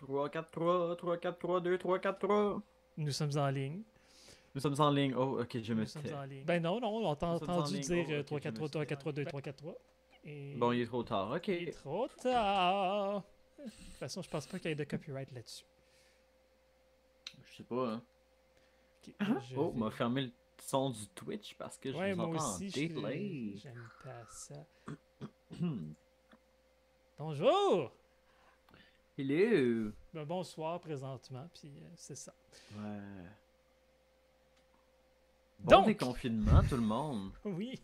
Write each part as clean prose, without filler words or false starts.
3, 4, 3, 3, 4, 3, 2, 3, 4, 3. Nous sommes en ligne. Nous sommes en ligne. Oh, ok, je me Nous sommes tais. en ligne. Ben non, on t'a Nous sommes en entendu ligne. dire Oh, ok, 3, je 4, me 3, 3, tais. 4, 3, 2, 3, 4, 3. Bon, il Et est trop tard. Ok. il est trop tard. De toute façon, je pense pas qu'il y ait de copyright là-dessus. Je sais pas, hein. Ok, je Oh, m'a vais... fermé le son du Twitch parce que je Ouais, vous moi entends en aussi, delay. j'aime pas ça. Bonjour! Hello. Ben, bonsoir présentement, puis c'est ça. Ouais. Bon Donc! déconfinement, tout le monde. Oui!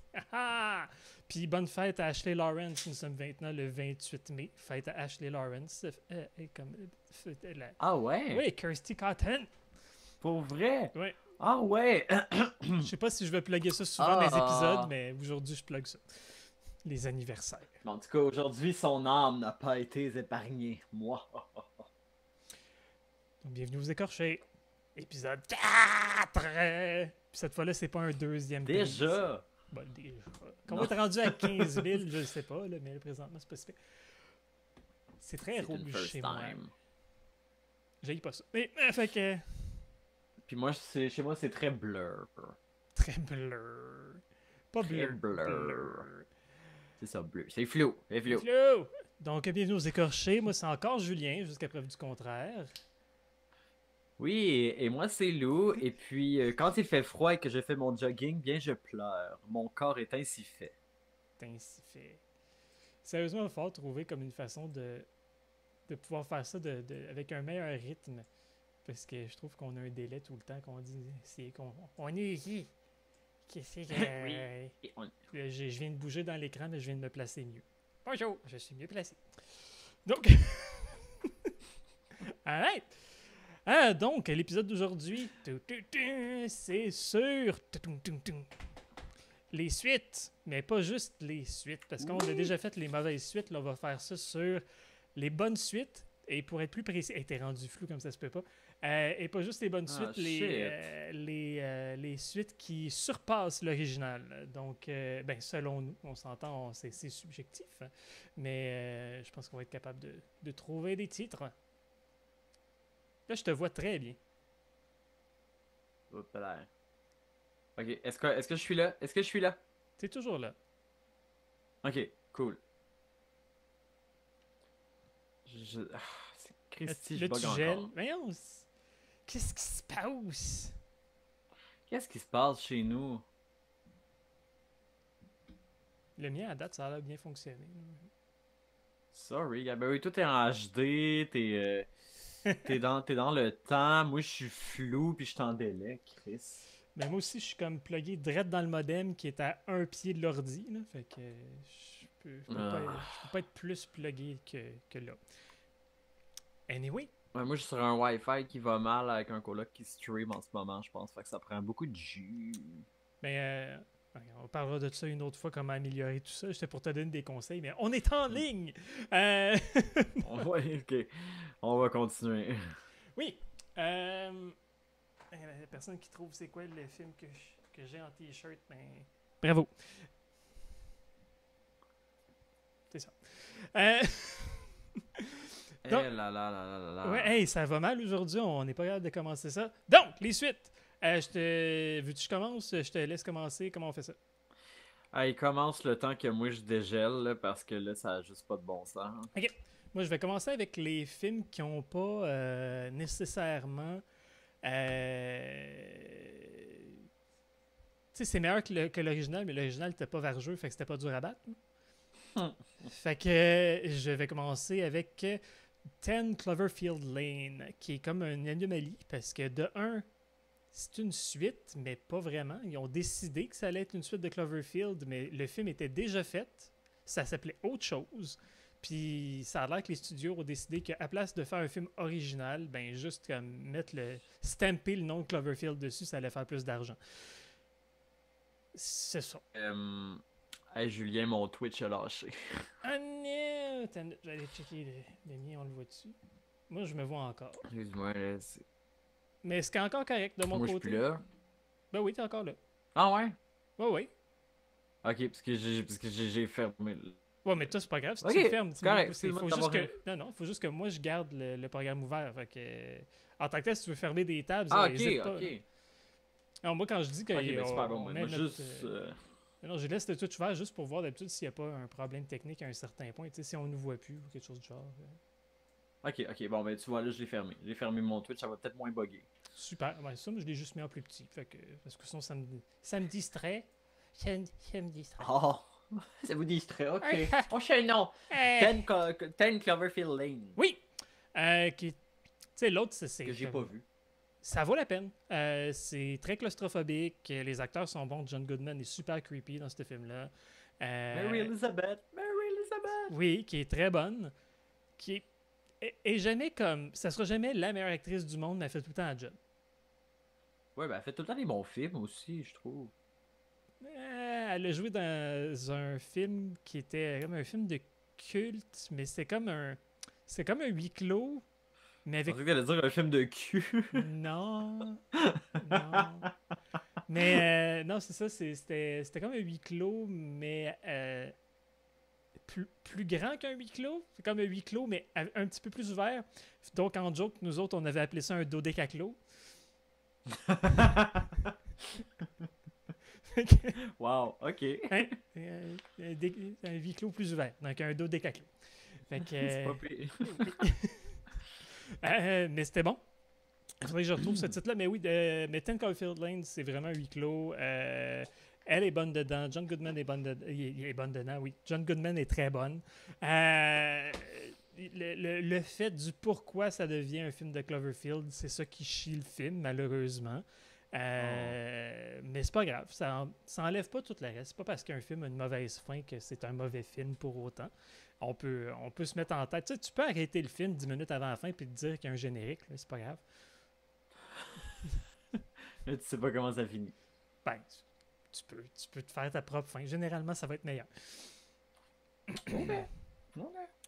Puis bonne fête à Ashley Lawrence. Nous sommes maintenant le 28 mai. Fête à Ashley Lawrence. Comme, Ah ouais? oui, Kirsty Cotton. Pour vrai? Oui. Ah ouais? Je sais pas si je vais plugger ça souvent dans les épisodes, Ah. mais aujourd'hui je plug ça. Les anniversaires. En tout cas, aujourd'hui, son âme n'a pas été épargnée. Moi. Donc, bienvenue aux écorchés. Épisode 4! Puis cette fois-là, c'est pas un deuxième prise. Déjà? Bon, déjà. Quand on va être rendu à 15 000, je ne sais pas, là, mais là, présentement, c'est pas si pire. C'est très C'est rouge une first chez moi. time. J'haïs pas ça. Mais, fait que... Puis moi, chez moi, c'est très blur. Très bleu. Pas Très bleu. blur. C'est ça, bleu. C'est flou. C'est flou. Flou. Donc, bienvenue aux écorchés. Moi, c'est encore Julien, jusqu'à preuve du contraire. Oui, et moi, c'est Lou. Et puis, quand il fait froid et que je fais mon jogging, bien, je pleure. Mon corps est ainsi fait. C'est ainsi fait. Sérieusement, il va falloir trouver comme une façon de pouvoir faire ça avec un meilleur rythme. Parce que je trouve qu'on a un délai tout le temps qu'on dit c'est qu'on on est ici. Qu'est-ce que. Oui. Et on- Là, je viens de bouger dans l'écran, mais je viens de me placer mieux. Bonjour, je suis mieux placé. Donc. Alright! Donc, l'épisode d'aujourd'hui, c'est sur les suites, mais pas juste les suites, parce qu'on a déjà fait les mauvaises suites, là, on va faire ça sur les bonnes suites, et pour être plus précis, t'es rendu flou comme ça se peut pas, et pas juste les bonnes Ah, suites, shit. les suites qui surpassent l'original. Donc, ben, selon nous, on s'entend, c'est subjectif, hein, mais je pense qu'on va être capable de trouver des titres. Là, je te vois très bien. Oups là. Ok, est-ce que je suis là? Est-ce que je suis là? T'es toujours là. Ok, cool. Ah, c'est Christy, je Là, bug tu gèles. encore. Voyons, qu'est-ce qui se passe? Qu'est-ce qui se passe chez nous? Le mien, à date, ça a l'air bien fonctionné. Sorry, gars. Ben oui, tout est en HD, t'es dans le temps, moi je suis flou puis je suis en délai, Chris. Mais moi aussi, je suis comme plugué direct dans le modem qui est à un pied de l'ordi. Là. Fait que je peux pas être plus plugué que là. Anyway. Ouais, moi je suis sur un Wi-Fi qui va mal avec un coloc qui stream en ce moment, je pense. Fait que ça prend beaucoup de jus. Mais on parlera de ça une autre fois, comment améliorer tout ça. J'étais pour te donner des conseils, mais on est en ligne! Ouais, ok. On va continuer. Oui. La personne qui trouve c'est quoi le film que j'ai en t-shirt, ben. Bravo. C'est ça. Donc, Eh là là là là là là. ouais, hey, ça va mal aujourd'hui, on n'est pas capable de commencer ça. Donc, les suites. Veux-tu que je commence? Je te laisse commencer. Comment on fait ça? Ah, il commence le temps que moi je dégèle là, parce que là ça a juste pas de bon sens. Ok. Moi, je vais commencer avec les films qui n'ont pas nécessairement. Tu sais, c'est meilleur que l'original, mais l'original n'était pas vargeux, fait que c'était pas dur à battre. Fait que je vais commencer avec 10 Cloverfield Lane, qui est comme une anomalie, parce que de un, c'est une suite, mais pas vraiment. Ils ont décidé que ça allait être une suite de Cloverfield, mais le film était déjà fait. Ça s'appelait autre chose. Puis ça a l'air que les studios ont décidé qu'à place de faire un film original, ben juste comme stamper le nom de Cloverfield dessus, ça allait faire plus d'argent. C'est ça. Hey Julien, mon Twitch a lâché. Ah non! J'allais checker le mien, on le voit dessus. Moi, je me vois encore. Excuse-moi, là, Mais c'est encore correct de mon moi je suis côté. plus là. Ben oui, t'es encore là. Ah ouais? Ouais, ouais. Ok, parce que j'ai fermé. Ouais, mais toi, c'est pas grave si Ok, tu le fermes. c'est correct, Il excuse-moi de faut juste t'avoir... que. Non, non, faut juste que moi, je garde le programme ouvert. Fait que, en tant que tel, si tu veux fermer des tabs, Ah, ok, n'hésite pas. ok. Alors, moi, quand je dis Ok, ben super bon, qu'on mais met moi notre. juste... Non, je laisse le Twitch ouvert juste pour voir d'habitude s'il n'y a pas un problème technique à un certain point. Tu sais, si on ne nous voit plus ou quelque chose du genre. Ok, ok, bon, ben tu vois, là, je l'ai fermé. J'ai fermé mon Twitch, ça va peut-être moins bugger. Super. Ouais, ça, moi, je l'ai juste mis en plus petit. Fait que, parce que sinon, ça me distrait. Ça me distrait. Oh, ça vous distrait, ok. Hey, Enchaînons. hey. 10 Cloverfield Lane, Oui! Tu sais, l'autre, que j'ai pas vu. ça vaut la peine. C'est très claustrophobique. Les acteurs sont bons. John Goodman est super creepy dans ce film-là. Mary Elizabeth, Mary Elizabeth. Oui, qui est très bonne. Qui est jamais comme. Ça sera jamais la meilleure actrice du monde, mais elle fait tout le temps un job. Ouais, ben elle fait tout le temps des bons films aussi, je trouve. Elle a joué dans un film qui était comme un film de culte, mais c'est comme un. C'est comme un huis clos, mais Je avec. pensais que t'allais dire un film de cul. Non. Non. Mais non, c'est ça, c'était comme un huis clos, mais plus grand qu'un huis clos. C'est comme un huis clos, mais un petit peu plus ouvert. Donc, en joke, nous autres, on avait appelé ça un dodécaclos. Wow, ok. Hein? Un huis clos plus ouvert, donc un dodécaclos. Fait que, C'est pas pire. mais c'était bon. Il faudrait que je retrouve ce titre-là. Mais oui, mais 10 Caulfield Lane, c'est vraiment un huis clos. Elle est bonne dedans. John Goodman est bonne dedans. Il est bonne dedans, oui. John Goodman est très bonne. Le fait du pourquoi ça devient un film de Cloverfield, c'est ça qui chie le film, malheureusement. Mais c'est pas grave. Ça enlève pas tout le reste. C'est pas parce qu'un film a une mauvaise fin que c'est un mauvais film pour autant. On peut se mettre en tête. Tu sais, tu peux arrêter le film 10 minutes avant la fin puis te dire qu'il y a un générique. Là, c'est pas grave. Mais tu sais pas comment ça finit. Ben, tu peux te faire ta propre fin. Généralement, ça va être meilleur.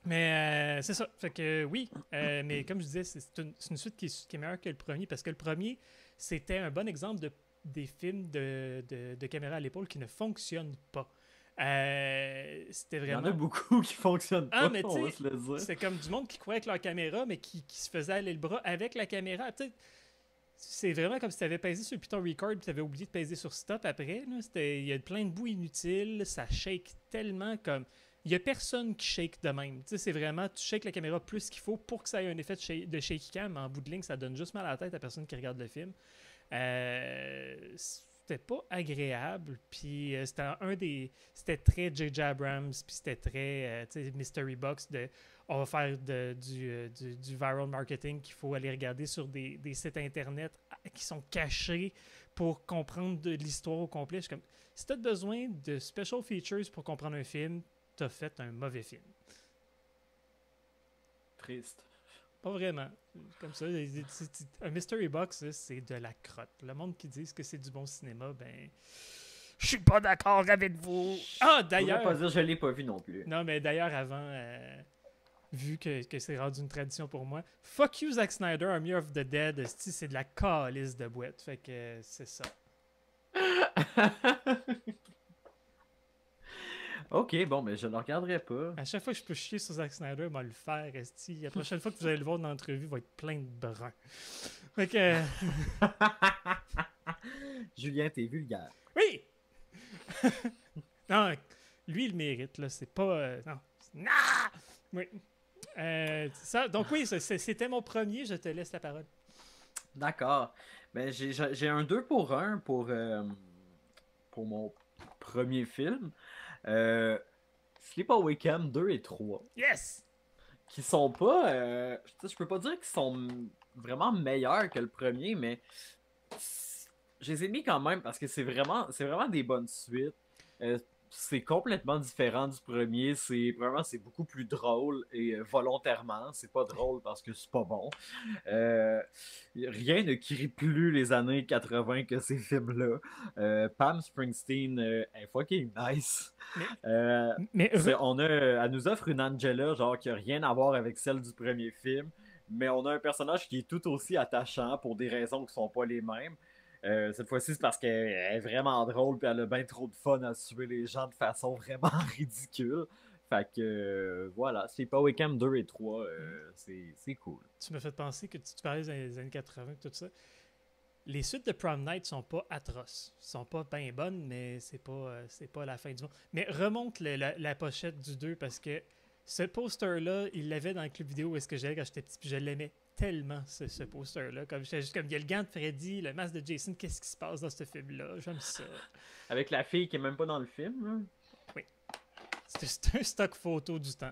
Mais c'est ça. Fait que oui, mais comme je disais, c'est une suite qui est meilleure que le premier parce que le premier, c'était un bon exemple des films de caméra à l'épaule qui ne fonctionnent pas. C'était Il y en vraiment. a beaucoup qui fonctionnent Ah, pas, mais on tu va sais, se le dire. c'est comme du monde qui courait avec leur caméra, mais qui se faisait aller le bras avec la caméra. Tu sais, c'est vraiment comme si tu avais pesé sur le piton record et tu avais oublié de peser sur stop après. Il y a plein de bouts inutiles, ça shake tellement comme. Il n'y a personne qui shake de même. Tu sais, c'est vraiment, tu shakes la caméra plus qu'il faut pour que ça ait un effet de shaky cam. En bout de ligne, ça donne juste mal à la tête à personne qui regarde le film. C'était pas agréable. Puis c'était très J.J. Abrams. Puis c'était très, tu sais, Mystery Box. On va faire du viral marketing qu'il faut aller regarder sur des sites internet qui sont cachés pour comprendre de l'histoire au complet. Je suis comme, si tu as besoin de special features pour comprendre un film, t'as fait un mauvais film. Triste. Pas vraiment. Comme ça, un Mystery Box, c'est de la crotte. Le monde qui dit que c'est du bon cinéma, ben. Je suis pas d'accord avec vous. Ah, d'ailleurs. Je pourrais pas dire je l'ai pas vu non plus. Non, mais d'ailleurs, avant, vu que c'est rendu une tradition pour moi, fuck you, Zack Snyder, Army of the Dead, c'est de la calice de boîte. Fait que c'est ça. Ok, bon, mais je le regarderai pas. À chaque fois que je peux chier sur Zack Snyder, il va le faire. Esti. La prochaine fois que vous allez le voir dans l'entrevue, il va être plein de bruns. Fait que. Julien, t'es vulgaire. Oui! Non, lui, il mérite, là. C'est pas. Non. Non! Oui. Ça, donc, oui, c'était mon premier. Je te laisse la parole. D'accord. Ben, j'ai un 2 pour 1 pour mon premier film. Sleepaway Camp 2 et 3. Yes! Qui sont pas. Je peux pas dire qu'ils sont vraiment meilleurs que le premier, mais je les ai mis quand même parce que c'est vraiment des bonnes suites. C'est complètement différent du premier. C'est beaucoup plus drôle et volontairement. C'est pas drôle parce que c'est pas bon. Rien ne crie plus les années 80 que ces films-là. Pam Springsteen est fucking nice. Mais Elle nous offre une Angela genre qui a rien à voir avec celle du premier film. Mais on a un personnage qui est tout aussi attachant pour des raisons qui sont pas les mêmes. Cette fois-ci, c'est parce qu'elle est vraiment drôle et elle a bien trop de fun à tuer les gens de façon vraiment ridicule. Fait que voilà, Sleepaway Camp 2 et 3, c'est cool. Tu m'as fait penser que tu parlais des années 80 tout ça. Les suites de Prom Night sont pas atroces. Sont pas bien bonnes, mais c'est pas la fin du monde. Mais remonte la pochette du 2 parce que ce poster-là, il l'avait dans le club vidéo où est-ce que j'allais quand j'étais petit, puis je l'aimais tellement, ce poster-là. Comme j'étais juste comme, il y a le gant de Freddy, le masque de Jason, qu'est-ce qui se passe dans ce film-là? J'aime ça. Avec la fille qui est même pas dans le film, là. Oui. C'est un stock photo du temps.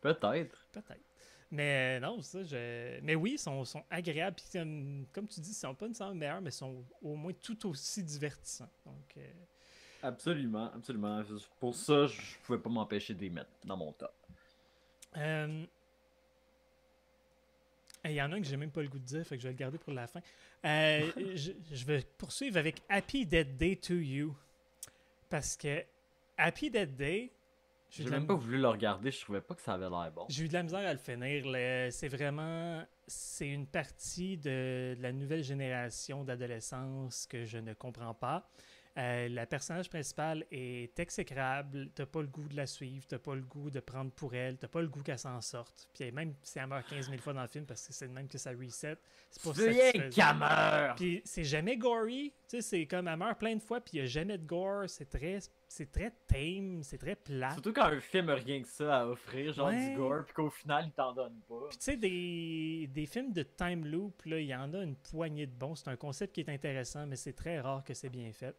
Peut-être. Peut-être. Mais non, ça, mais oui, ils sont agréables. Puis comme tu dis, ils sont pas nécessairement meilleurs, mais ils sont au moins tout aussi divertissants. Donc, Absolument, absolument. Pour ça, je pouvais pas m'empêcher de les mettre dans mon top. Il y en a un que j'ai même pas le goût de dire, fait que je vais le garder pour la fin. Je vais poursuivre avec Happy Dead Day to You. Parce que Happy Dead Day, J'ai même pas voulu le regarder, je trouvais pas que ça avait l'air bon. j'ai eu de la misère à le finir. C'est une partie de la nouvelle génération d'adolescence que je ne comprends pas. La personnage principale est exécrable, t'as pas le goût de la suivre, t'as pas le goût de prendre pour elle, t'as pas le goût qu'elle s'en sorte. Puis même si elle meurt 15 000 fois dans le film parce que c'est de même que ça reset, c'est pas rien qu'elle meurt! Puis c'est jamais gory, tu sais, c'est comme elle meurt plein de fois, puis il y a jamais de gore, c'est très tame, c'est très plat. Surtout quand un film a rien que ça à offrir, genre Ouais. du gore, puis qu'au final il t'en donne pas. Puis tu sais, des films de time loop, là, il y en a une poignée de bons. C'est un concept qui est intéressant, mais c'est très rare que c'est bien fait.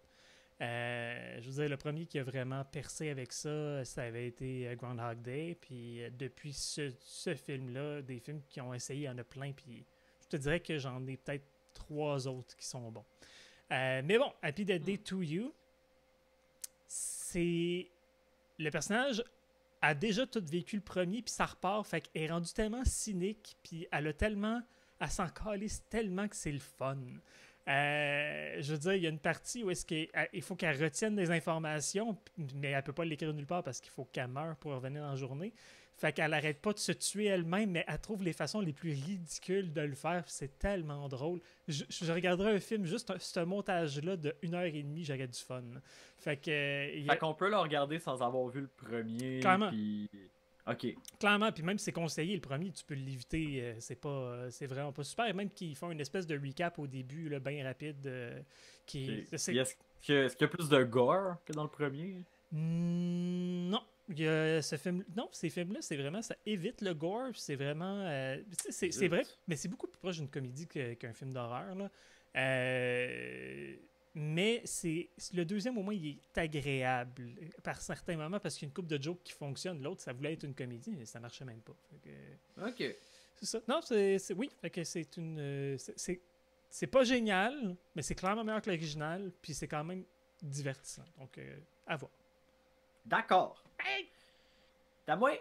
Je veux dire, le premier qui a vraiment percé avec ça, ça avait été Groundhog Day. Puis depuis ce film-là, des films qui ont essayé, il y en a plein. Puis je te dirais que j'en ai peut-être 3 autres qui sont bons. Mais bon, Happy Dead Day to You, c'est... Le personnage a déjà tout vécu le premier, puis ça repart. Fait qu'elle est rendue tellement cynique, puis elle s'en calisse tellement que c'est le fun. Je veux dire, il y a une partie où est-ce qu'il faut qu'elle retienne des informations, mais elle peut pas l'écrire nulle part parce qu'il faut qu'elle meure pour revenir dans la journée. Fait qu'elle arrête pas de se tuer elle-même, mais elle trouve les façons les plus ridicules de le faire. C'est tellement drôle. Je regarderais un film, juste ce montage-là de 1h30, j'aurais du fun. Fait qu'on peut le regarder sans avoir vu le premier. Clairement. Puis... Ok. Clairement, puis même si c'est conseillé, le premier, tu peux l'éviter. C'est vraiment pas super. Même qu'ils font une espèce de recap au début, là, bien rapide. Est-ce qu'il y a plus de gore que dans le premier? Non. Il y a ce film. Non, ces films-là, c'est vraiment. Ça évite le gore. C'est vraiment. C'est vrai, mais c'est beaucoup plus proche d'une comédie qu'un film d'horreur. Là. Mais le deuxième, au moins, il est agréable par certains moments parce qu'il y a une couple de jokes qui fonctionnent. L'autre, ça voulait être une comédie, mais ça marchait même pas. Ok. C'est ça. Non, oui. Fait que c'est une. C'est pas génial, mais c'est clairement meilleur que l'original. Puis c'est quand même divertissant. Donc, à voir. D'accord. T'as moi?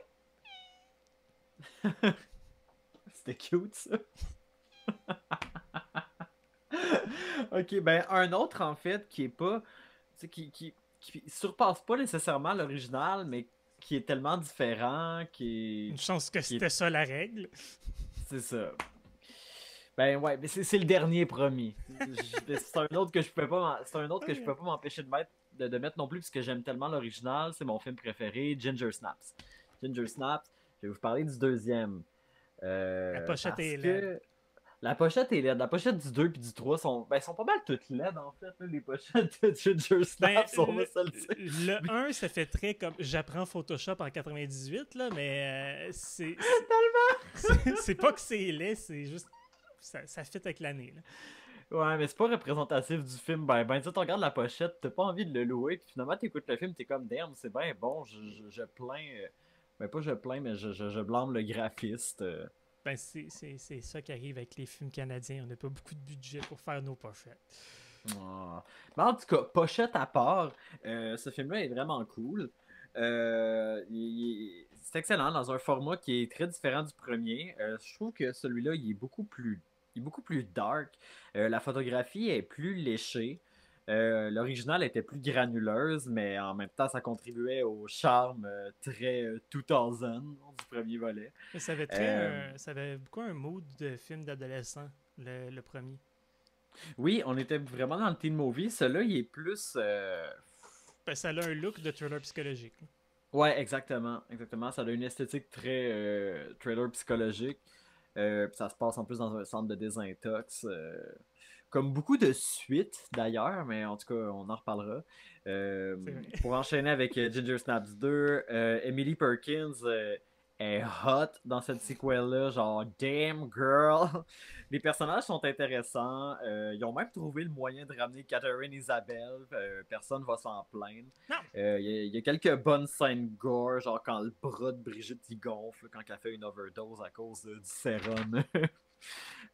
C'était cute, ça. Ok, ben un autre en fait qui est pas, qui surpasse pas nécessairement l'original, mais qui est tellement différent, Une chance que c'était ça la règle. C'est ça. Ben ouais, mais c'est le dernier promis. C'est un autre que je pouvais pas, je pouvais pas m'empêcher de mettre non plus parce que j'aime tellement l'original. C'est mon film préféré, Ginger Snaps. Ginger Snaps. Je vais vous parler du deuxième. La pochette est laide. La pochette est laide. La pochette du 2 et du 3 sont pas mal toutes laides en fait. Là, les pochettes de Ginger Snaps sont le 1, ça fait très comme j'apprends Photoshop en 98, là, mais c'est pas que c'est laid, c'est juste ça fit avec l'année. Ouais, mais c'est pas représentatif du film. Ben, tu regardes la pochette, t'as pas envie de le louer, puis finalement t'écoutes le film, t'es comme damn, c'est bien bon, je plains. Ben pas je plains, mais je blâme le graphiste. Ben, c'est ça qui arrive avec les films canadiens. On n'a pas beaucoup de budget pour faire nos pochettes. Oh. Mais en tout cas, pochette à part, ce film-là est vraiment cool. C'est excellent dans un format qui est très différent du premier. Je trouve que celui-là, il est beaucoup plus dark. La photographie est plus léchée. L'original était plus granuleuse, mais en même temps, ça contribuait au charme très 2000 du premier volet. Mais ça avait beaucoup un mood de film d'adolescent, le premier. Oui, on était vraiment dans le teen movie. Celui-là, il est plus ça a un look de thriller psychologique. Ouais, exactement. Exactement. Ça a une esthétique très thriller psychologique. Puis ça se passe en plus dans un centre de désintox. Comme beaucoup de suites d'ailleurs, mais en tout cas, on en reparlera. Pour enchaîner avec Ginger Snaps 2, Emily Perkins est hot dans cette sequel-là, genre damn girl. Les personnages sont intéressants. Ils ont même trouvé le moyen de ramener Catherine Isabelle. Personne va s'en plaindre. Il y a quelques bonnes scènes gore, genre quand le bras de Brigitte il gonfle, quand elle fait une overdose à cause du sérum.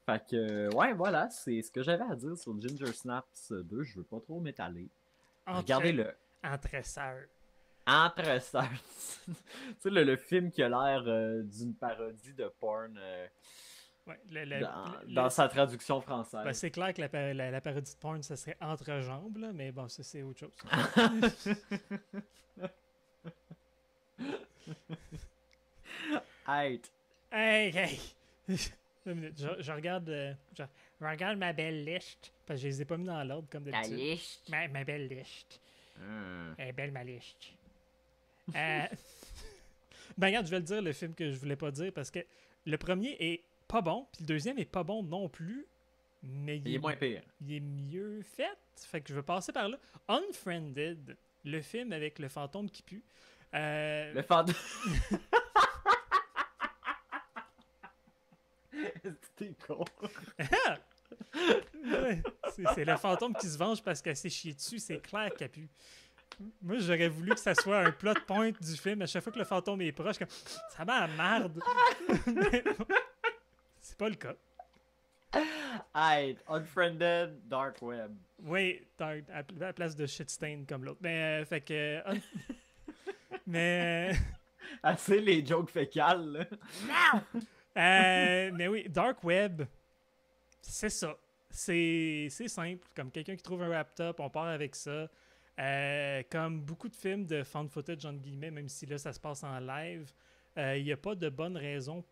Fait que, ouais, voilà, c'est ce que j'avais à dire sur Ginger Snaps 2. Je veux pas trop m'étaler. Regardez-le. Entre sœurs. Entre sœurs. Tu sais, le film qui a l'air d'une parodie de porn Ouais, dans sa traduction française. Ben, c'est clair que la parodie de porn, ça serait entre jambes, là, mais bon, ça c'est autre chose. Hey! Une minute, je regarde, je regarde ma belle liste, parce que je les ai pas mis dans l'ordre comme d'habitude. Ta liste? Ma belle liste. Elle est belle ma liste. Ben regarde, je vais le dire, le film que je voulais pas dire, parce que le premier est pas bon, puis le deuxième est pas bon non plus, mais il est moins pire. Il est mieux fait, fait que je vais passer par là. Unfriended, le film avec le fantôme qui pue. Le fantôme... C'était con. C'est le fantôme qui se venge parce qu'elle s'est chiée dessus, c'est clair qu'elle pue. Moi, j'aurais voulu que ça soit un plot point du film. À chaque fois que le fantôme est proche, comme ça m'a la merde. C'est pas le cas. Unfriended, Dark Web. Oui, à la place de Shitstain comme l'autre. Mais, fait que. Mais. Assez les jokes fécales, là. Non! Mais oui, Dark Web, c'est ça. C'est simple. Comme quelqu'un qui trouve un laptop, on part avec ça. Comme beaucoup de films de fan footage, entre guillemets, même si là, ça se passe en live, il n'y a pas de bonne raison.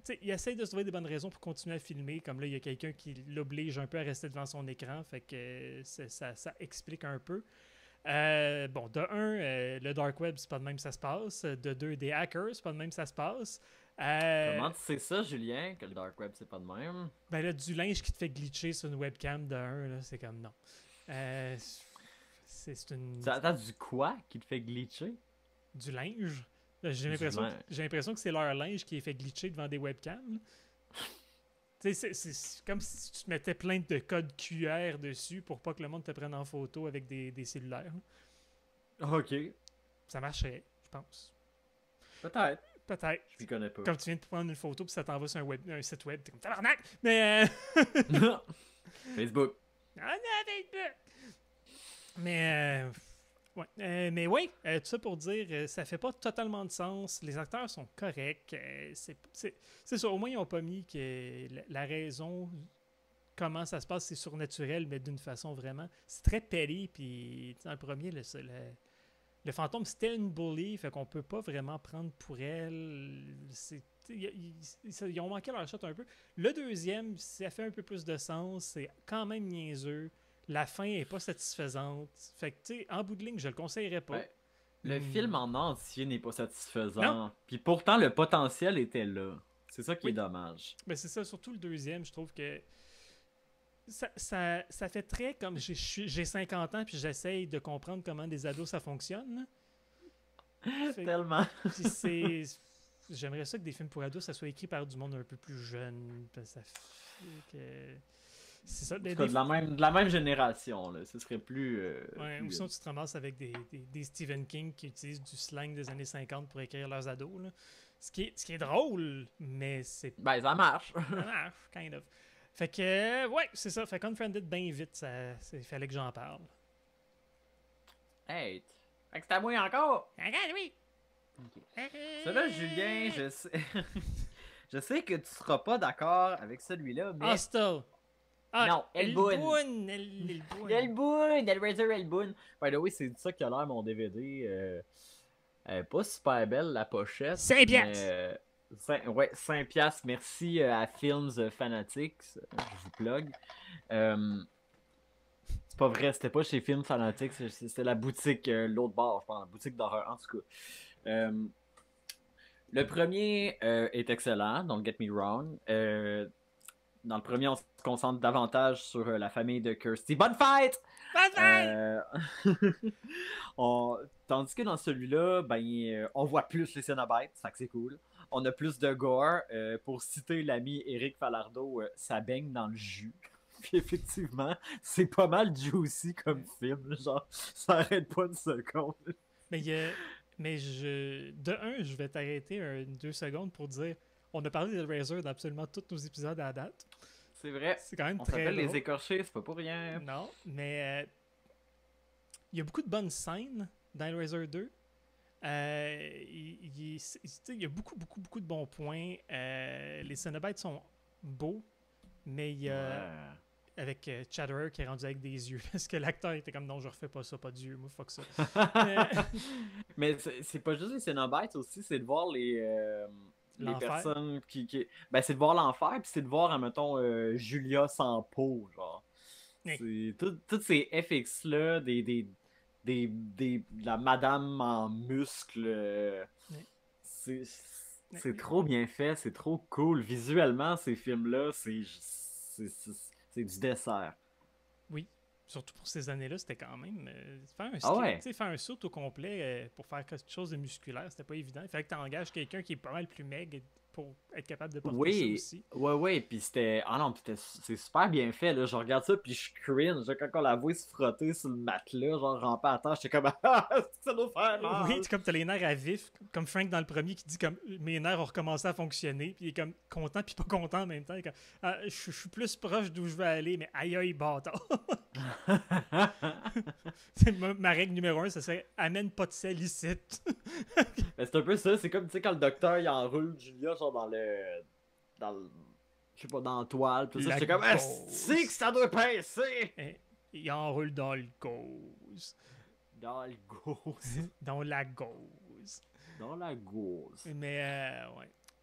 T'sais, il essaie de trouver des bonnes raisons pour continuer à filmer. Comme là, il y a quelqu'un qui l'oblige un peu à rester devant son écran. Fait que ça explique un peu. Bon, de un, le Dark Web, c'est pas de même ça se passe. De deux, des hackers, c'est pas de même ça se passe. Comment tu sais ça, Julien, que le Dark Web, c'est pas de même? Ben là, du linge qui te fait glitcher sur une webcam de un, là, c'est comme non. C'est une... Attends, du quoi qui te fait glitcher? Du linge? J'ai l'impression que c'est leur linge qui est fait glitcher devant des webcams. C'est comme si tu te mettais plein de codes QR dessus pour pas que le monde te prenne en photo avec des cellulaires. Ok. Ça marcherait, je pense. Peut-être. Je m'y connais pas. Comme tu viens de prendre une photo puis ça t'envoie sur un site web, t'es comme tabarnak! Mais Facebook. Facebook! Mais mais oui, tout ça pour dire, ça fait pas totalement de sens. Les acteurs sont corrects. C'est ça, au moins ils ont pas mis que la raison, comment ça se passe, c'est surnaturel, mais d'une façon vraiment. C'est très petty, puis dans le premier, le fantôme, c'était une bully, fait qu'on peut pas vraiment prendre pour elle. Ils ont manqué leur shot un peu. Le deuxième, ça fait un peu plus de sens. C'est quand même niaiseux. La fin est pas satisfaisante. Fait que, tu sais, en bout de ligne, je le conseillerais pas. Ouais. Le film en entier n'est pas satisfaisant. Puis pourtant, le potentiel était là. C'est ça qui est dommage. Ben c'est ça, surtout le deuxième, je trouve que ça fait très comme j'ai 50 ans puis j'essaye de comprendre comment des ados ça fonctionne. Tellement. Puis j'aimerais ça que des films pour ados ça soit écrit par du monde un peu plus jeune. Ça fait que c'est ça. De la même génération, là. Ce serait plus. Ou sinon tu te ramasses avec des Stephen King qui utilisent du slang des années 50 pour écrire leurs ados. Là. Ce qui est drôle, mais c'est. Ben, ça marche. Ça marche, kind of. Fait que, ouais, c'est ça. Fait qu'Unfriended, bien vite, il fallait que j'en parle. Hey, fait que c'est à moi encore. Regarde, oui. Okay. Celui-là, Julien, je sais que tu seras pas d'accord avec celui-là, mais. Hostel. Non, Elboon. Hellraiser Elboon. By the way, c'est ça qui a l'air mon DVD. Pas super belle la pochette. 5 piastres. 5 piastres. Merci à Films Fanatics. Je vous plug. C'est pas vrai, c'était pas chez Film Fanatics, c'était la boutique, l'autre bar, je pense, la boutique d'horreur, en tout cas. Euh, le premier est excellent, don't get me wrong. Dans le premier, on se concentre davantage sur la famille de Kirsty. Bonne fête! Bye-bye! Euh, Tandis que dans celui-là, ben, on voit plus les Cénobites, ça que c'est cool. On a plus de gore. Pour citer l'ami Eric Falardeau, ça baigne dans le jus. Puis effectivement, c'est pas mal juicy comme film. Genre, ça arrête pas une seconde. Mais, de un, je vais t'arrêter 2 secondes pour dire on a parlé de Razor dans absolument tous nos épisodes à la date. C'est vrai. C'est quand même On très s'appelle drôle. les écorchés, c'est pas pour rien. Non, mais il y a beaucoup de bonnes scènes dans Hellraiser 2. Il y a beaucoup, beaucoup, beaucoup de bons points. Les Cenobites sont beaux, mais il y a avec Chatterer qui est rendu avec des yeux. Parce que l'acteur était comme non, je refais pas ça, pas d'yeux, moi, fuck ça. Mais c'est pas juste les Cénobites aussi, c'est de voir les personnes Ben, c'est de voir l'enfer, puis c'est de voir, mettons, Julia sans peau, genre. Oui. C'est tous ces FX-là, de la madame en muscles. Oui. C'est trop bien fait, c'est trop cool. Visuellement, ces films-là, c'est du dessert. Oui. Surtout pour ces années-là, c'était quand même. Faire un Ah ouais. faire un saut au complet pour faire quelque chose de musculaire, c'était pas évident. Il fallait que tu engages quelqu'un qui est pas mal plus maigre pour être capable de porter ça aussi. Oui, puis c'était... Ah non, c'est super bien fait, là. Je regarde ça, puis je cringe. Quand on la voit se frotter sur le matelas, genre ramper à terre, j'étais comme... Ah, ça doit faire mal! Oui, comme t'as les nerfs à vif, comme Frank dans le premier qui dit comme mes nerfs ont recommencé à fonctionner, puis il est comme content puis pas content en même temps. Comme, je suis plus proche d'où je veux aller, mais aïe aïe bâtard! Ma règle numéro 1, ça serait amène pas de sel ici. C'est un peu ça, c'est comme, tu sais, quand le docteur, il enroule Julia, genre, je sais pas, dans la toile, tout ça, j'étais comme, c'est que ça doit pincer! Il enroule dans le gauze. Dans le gauze. Dans la gauze. Dans la gauze. Mais,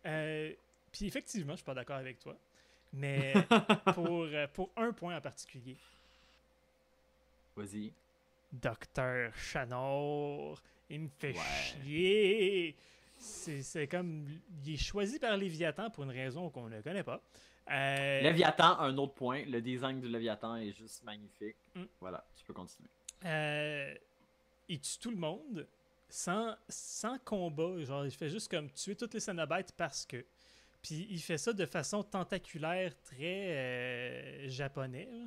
ouais. Puis effectivement, je suis pas d'accord avec toi. Mais pour un point en particulier. Vas-y. Docteur Chanor, il me fait chier. C'est comme... Il est choisi par Léviathan pour une raison qu'on ne connaît pas. Léviathan, un autre point. Le design du Léviathan est juste magnifique. Voilà, tu peux continuer. Il tue tout le monde sans combat. Genre, il fait juste comme tuer toutes les Cénobites parce que. Puis il fait ça de façon tentaculaire, très japonais. Là.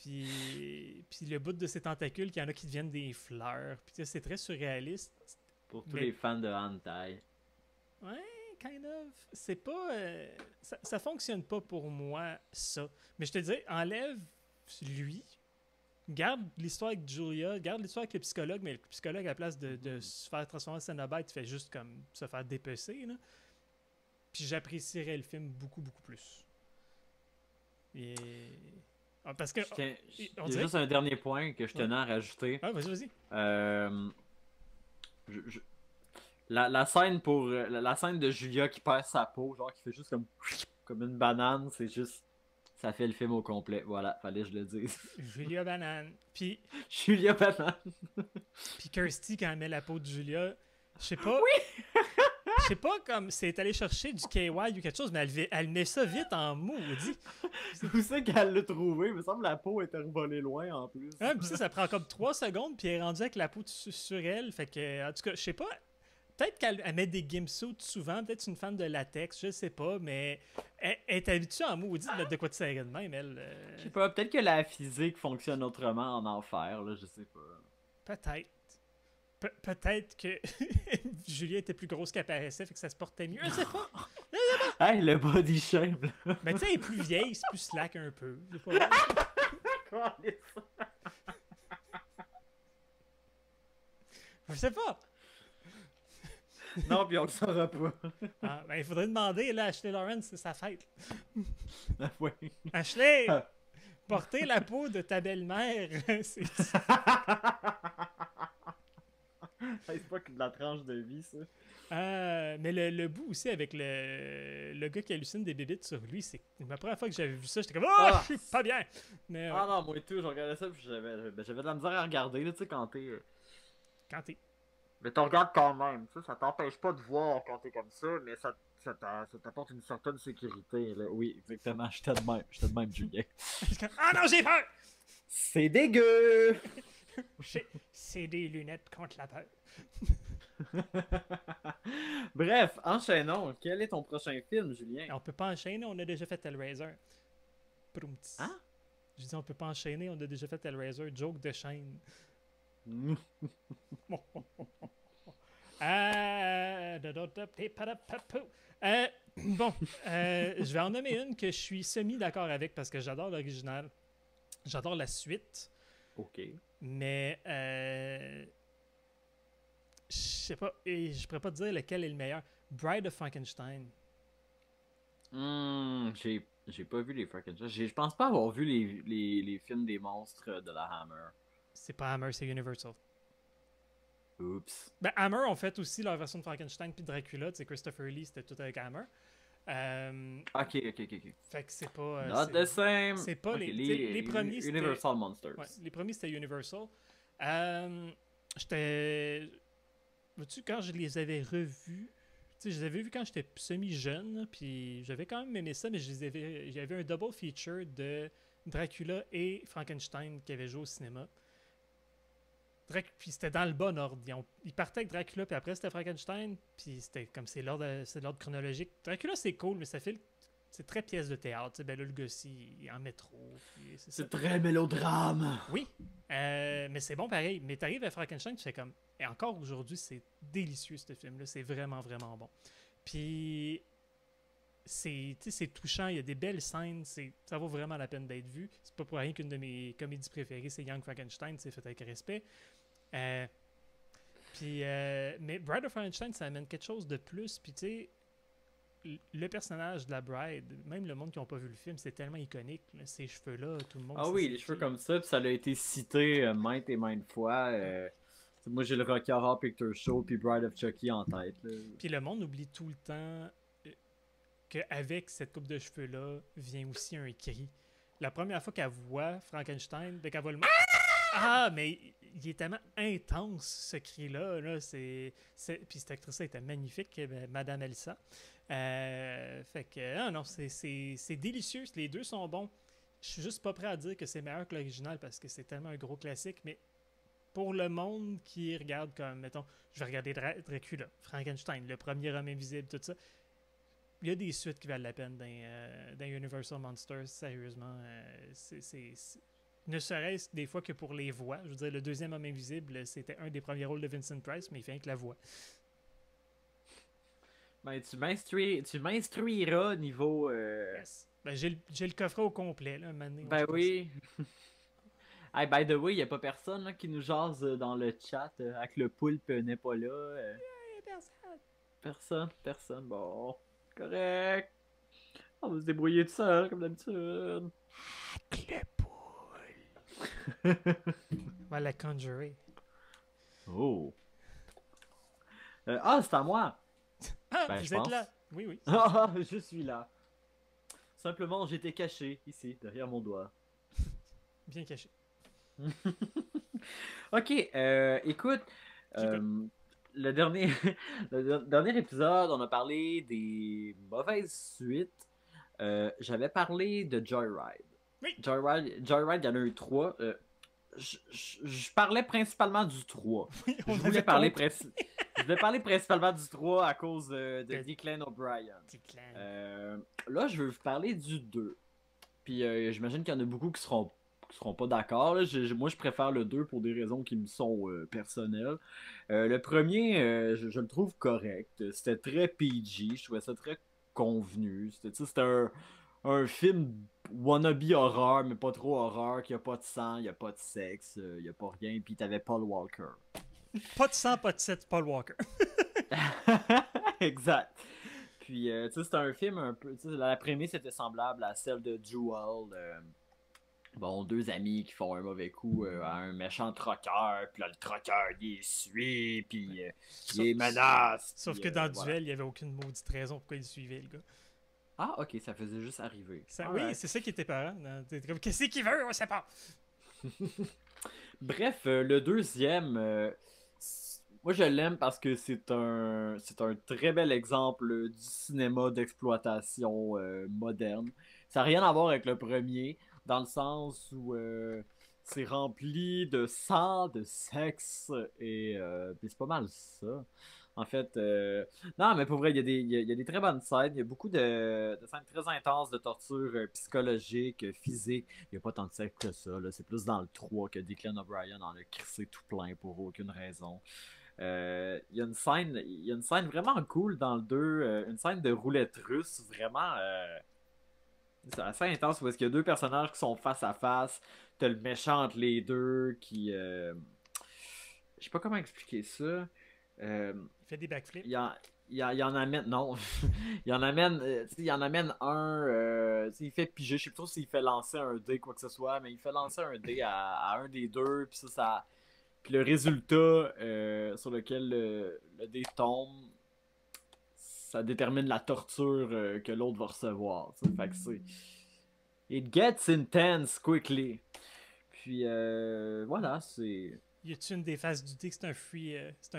Puis le bout de ces tentacules, qu'il y en a qui deviennent des fleurs. Puis c'est très surréaliste. Pour tous les fans de hentai. Ouais, kind of. C'est pas... ça fonctionne pas pour moi, ça. Mais je te dis, enlève lui. Garde l'histoire avec Julia, garde l'histoire avec le psychologue, mais le psychologue, à la place de se faire transformer en Cenobite, il fait juste comme se faire dépecer. Là. Puis j'apprécierais le film beaucoup, beaucoup plus. Et... parce que... Il y a juste un dernier point que je tenais à rajouter. Ah, vas-y. La scène la scène de Julia qui perd sa peau, genre qui fait juste comme une banane, c'est juste... Ça fait le film au complet. Voilà, fallait que je le dise. Julia Banane. Puis... Julia Banane. Puis Kirsty, quand elle met la peau de Julia, je sais pas... Oui! Je sais pas comme c'est allé chercher du KY ou quelque chose, mais elle met ça vite en maudit. Où c'est qu'elle l'a trouvé? Il me semble que la peau était revolée loin en plus. Ah, puis ça prend comme 3 secondes, puis elle est rendue avec la peau sur elle. Fait que, en tout cas, je sais pas... Peut-être qu'elle met des gimpsuits souvent, peut-être une fan de latex, je sais pas, mais elle est habituée en maudit de mettre de quoi de serrer de même, elle. Je sais pas, peut-être que la physique fonctionne autrement en enfer, là, je sais pas. Peut-être. Peut-être que Julia était plus grosse qu'elle paraissait, fait que ça se portait mieux, je sais pas. Hey, le body shame, là. Mais tu sais, elle est plus vieille, c'est plus slack un peu. Je sais pas. Non, puis on le saura pas. Ah, ben, il faudrait demander, là, Ashley Lawrence, c'est sa fête. Oui. Ashley, porter la peau de ta belle-mère, c'est... C'est pas que de la tranche de vie, ça. Mais le bout aussi avec le gars qui hallucine des bébites sur lui, c'est la première fois que j'avais vu ça, j'étais comme oh, je suis pas bien. Mais Ah non, moi et tout, je regardais ça puis j'avais de la misère à regarder, là, tu sais, quand t'es. quand t'es. Mais tu regardes quand même, ça t'empêche pas de voir quand t'es comme ça, mais ça t'apporte une certaine sécurité, là. Oui, exactement, j'étais de même, Julien. Ah non, j'ai peur! C'est dégueu! C'est des lunettes contre la peur. Bref, enchaînons. Quel est ton prochain film, Julien? On peut pas enchaîner, on a déjà fait Hellraiser. Proumts. Hein? Je dis on peut pas enchaîner, on a déjà fait Hellraiser. Joke de chaîne. Bon, je vais en nommer une que je suis semi-d'accord avec parce que j'adore l'original. J'adore la suite. Ok. Mais je sais pas, et je pourrais pas te dire lequel est le meilleur. Bride of Frankenstein. J'ai pas vu les Frankenstein. Je pense pas avoir vu les films des monstres de la Hammer. C'est pas Hammer, c'est Universal. Oups. Ben, Hammer ont fait aussi leur version de Frankenstein puis Dracula. Tu sais, Christopher Lee, c'était tout avec Hammer. Ok. Fait que c'est pas. Not the same. C'est pas okay, les premiers. Universal Monsters. Ouais, les premiers c'était Universal. Vois-tu, quand je les avais revus, tu sais, je les avais vus quand j'étais semi-jeune, puis j'avais quand même aimé ça, mais j'avais un double feature de Dracula et Frankenstein qui avait joué au cinéma. Puis c'était dans le bon ordre. Ils partaient avec Dracula, puis après c'était Frankenstein, puis c'était comme c'est l'ordre chronologique. Dracula c'est cool, mais c'est très pièce de théâtre. Tu sais, Bela Lugosi il est en métro. C'est très mélodrame. Oui, mais c'est bon pareil. Mais t'arrives à Frankenstein, tu fais comme. Et encore aujourd'hui, c'est délicieux ce film-là. C'est vraiment, vraiment bon. Puis c'est touchant, il y a des belles scènes, ça vaut vraiment la peine d'être vu. C'est pas pour rien qu'une de mes comédies préférées, c'est Young Frankenstein, c'est fait avec respect. Mais Bride of Frankenstein, ça amène quelque chose de plus. Puis tu sais, le personnage de la Bride, même le monde qui n'a pas vu le film, c'est tellement iconique. Là, ces cheveux-là, tout le monde. Ah oui, les cheveux comme ça, puis ça a été cité maintes et maintes fois. Moi, j'ai le Rocky Horror Picture Show puis Bride of Chucky en tête. Là. Puis le monde oublie tout le temps qu'avec cette coupe de cheveux-là vient aussi un cri. La première fois qu'elle voit Frankenstein, dès qu'elle voit le mot. Ah, mais il est tellement intense, ce cri-là. Là, puis cette actrice-là était magnifique, Madame Elsa. Fait que, non, c'est délicieux. Les deux sont bons. Je suis juste pas prêt à dire que c'est meilleur que l'original parce que c'est tellement un gros classique, mais pour le monde qui regarde comme, mettons, je vais regarder Dracula, Frankenstein, le premier homme invisible, tout ça, il y a des suites qui valent la peine dans Universal Monsters, sérieusement. Ne serait-ce des fois que pour les voix. Je veux dire, le deuxième homme invisible, c'était un des premiers rôles de Vincent Price, mais il fait que la voix. Ben, tu m'instruiras niveau... Yes. Ben, j'ai le coffret au complet, là, maintenant. Ben oui. Hey, by the way, il n'y a pas personne là, qui nous jase dans le chat avec le poulpe n'est pas là. Personne. Bon, correct. On va se débrouiller tout seul, comme d'habitude. Avec le poule. On va la conjurer. Oh. C'est à moi. Ah, Ben, vous êtes là. Oui. Ah, je suis là. Simplement, j'étais caché, ici, derrière mon doigt. Bien caché. Ok, écoute, le dernier, le dernier épisode, on a parlé des mauvaises suites. J'avais parlé de Joyride. Oui. Joyride, il y en a eu 3. Je parlais principalement du 3. Oui, je voulais parler principalement du 3 à cause de Declan O'Brien. Là, je veux vous parler du 2. Puis j'imagine qu'il y en a beaucoup qui seront pas d'accord. Moi, je préfère le 2 pour des raisons qui me sont personnelles. Le premier, je le trouve correct. C'était très PG. Je trouvais ça très convenu. C'était un film wannabe horreur, mais pas trop horreur, qu'il n'y a pas de sang, il n'y a pas de sexe, il n'y a pas rien. Puis t'avais Paul Walker. Pas de sang, pas de sexe, Paul Walker. Exact. Puis, c'était un film un peu... La prémisse était semblable à celle de Jewel. bon, deux amis qui font un mauvais coup à un méchant troqueur, puis là, le troqueur, il les suit, puis il Sauf, les menace, sauf puis que dans le voilà. duel, il n'y avait aucune maudite raison pourquoi il suivait, le gars. Ah, ok, ça faisait juste arriver. Oui, Alright. c'est ça qui était parent. T'es comme, qu'est-ce qu'il veut? On sait pas. Bref, le deuxième, moi je l'aime parce que c'est un très bel exemple du cinéma d'exploitation moderne. Ça n'a rien à voir avec le premier, dans le sens où c'est rempli de sang, de sexe, et puis c'est pas mal ça. En fait, non, mais pour vrai, il y a des très bonnes scènes. Il y a beaucoup de scènes très intenses de torture psychologique, physique. Il n'y a pas tant de sexe que ça. Là. C'est plus dans le 3 que Declan O'Brien en a crissé tout plein pour aucune raison. Il y a une scène vraiment cool dans le 2, une scène de roulette russe, vraiment c'est assez intense parce qu'il y a deux personnages qui sont face à face. T'as le méchant entre les deux qui. Je sais pas comment expliquer ça. Euh, Il fait des backflips. il en amène. Non. Il en amène un. Il fait piger. Je sais pas trop s'il fait lancer un dé, quoi que ce soit, mais il fait lancer un dé à un des deux. Puis ça. Puis le résultat sur lequel le dé tombe, ça détermine la torture que l'autre va recevoir. T'sais. Fait que c'est. It gets intense quickly. Puis voilà, c'est. Y a-tu une des phases du dé que c'est un